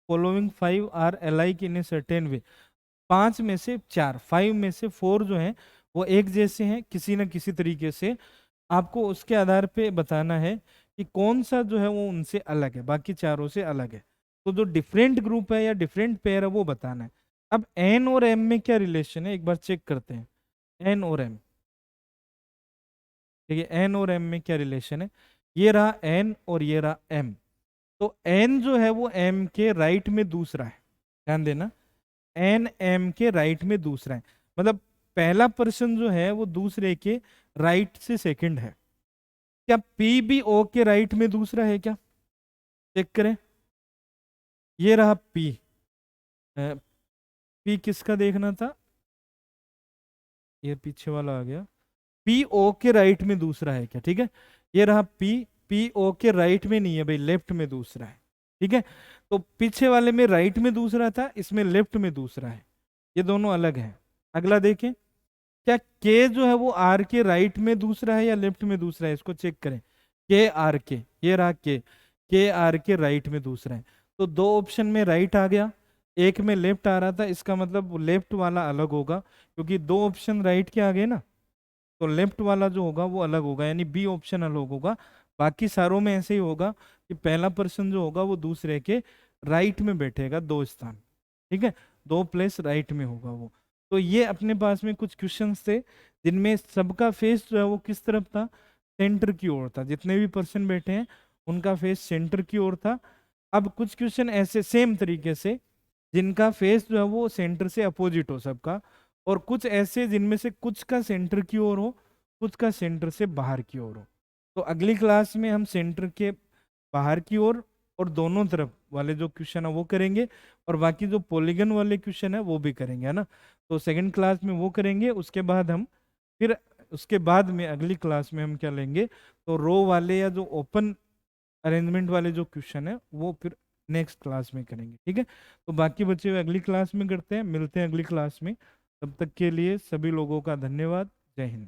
following 5 are alike in a certain way, 5 में से 4, 5 में से 4 जो है वो एक जैसे हैं किसी न किसी तरीके से, आपको उसके आधार पे बताना है कि कौन सा जो है वो उनसे अलग है, बाकी चारों से अलग है, तो जो डिफरेंट ग्रुप है या डिफरेंट पेयर है वो बताना है। अब एन और एम में क्या रिलेशन है एक बार चेक करते हैं, एन और एम, ठीक है, एन और एम में क्या रिलेशन है, ये रहा एन और ये रहा एम, तो एन जो है वो एम के राइट में दूसरा है, ध्यान देना, एन एम के राइट में दूसरा है, मतलब पहला पर्सन जो है वो दूसरे के राइट से सेकंड है। क्या पी भी ओ के राइट में दूसरा है क्या, चेक करें, ये रहा पी, पी किसका देखना था, ये पीछे वाला आ गया, पी ओ के राइट में दूसरा है क्या, ठीक है, ये रहा पी, पी ओ के राइट में नहीं है भाई, लेफ्ट में दूसरा है, ठीक है, तो पीछे वाले में राइट में दूसरा था, इसमें लेफ्ट में दूसरा है, ये दोनों अलग हैं। अगला देखें, क्या के जो है वो आर के राइट में दूसरा है या लेफ्ट में दूसरा है, इसको चेक करें, के आर के, ये रहा के आर के राइट में दूसरा है, तो 2 ऑप्शन में राइट आ गया, एक में लेफ्ट आ रहा था, इसका मतलब लेफ्ट वाला अलग होगा, क्योंकि 2 ऑप्शन राइट के आ गए ना, तो लेफ्ट वाला जो होगा वो अलग होगा, यानी बी ऑप्शन अलग होगा, बाकी सारों में ऐसे ही होगा कि पहला पर्सन जो होगा वो दूसरे के राइट में बैठेगा, 2 स्थान, ठीक है, 2 प्लेस राइट में होगा वो। तो ये अपने पास में कुछ क्वेश्चंस थे जिनमें सबका फेस जो है वो किस तरफ था, सेंटर की ओर था। जितने भी पर्सन बैठे हैं उनका फेस सेंटर की ओर था। अब कुछ क्वेश्चन ऐसे सेम तरीके से जिनका फेस जो है वो सेंटर से अपोजिट हो सबका, और कुछ ऐसे जिनमें से कुछ का सेंटर की ओर हो, कुछ का सेंटर से बाहर की ओर हो। तो अगली क्लास में हम सेंटर के बाहर की ओर और दोनों तरफ वाले जो क्वेश्चन है वो करेंगे, और बाकी जो पॉलीगन वाले क्वेश्चन है वो भी करेंगे, है ना। तो सेकंड क्लास में वो करेंगे, उसके बाद हम फिर उसके बाद में अगली क्लास में हम क्या लेंगे, तो रो वाले या जो ओपन अरेंजमेंट वाले जो क्वेश्चन है वो फिर नेक्स्ट क्लास में करेंगे, ठीक है। तो बाकी बच्चे हुए अगली क्लास में करते हैं, मिलते हैं अगली क्लास में। तब तक के लिए सभी लोगों का धन्यवाद। जय हिंद।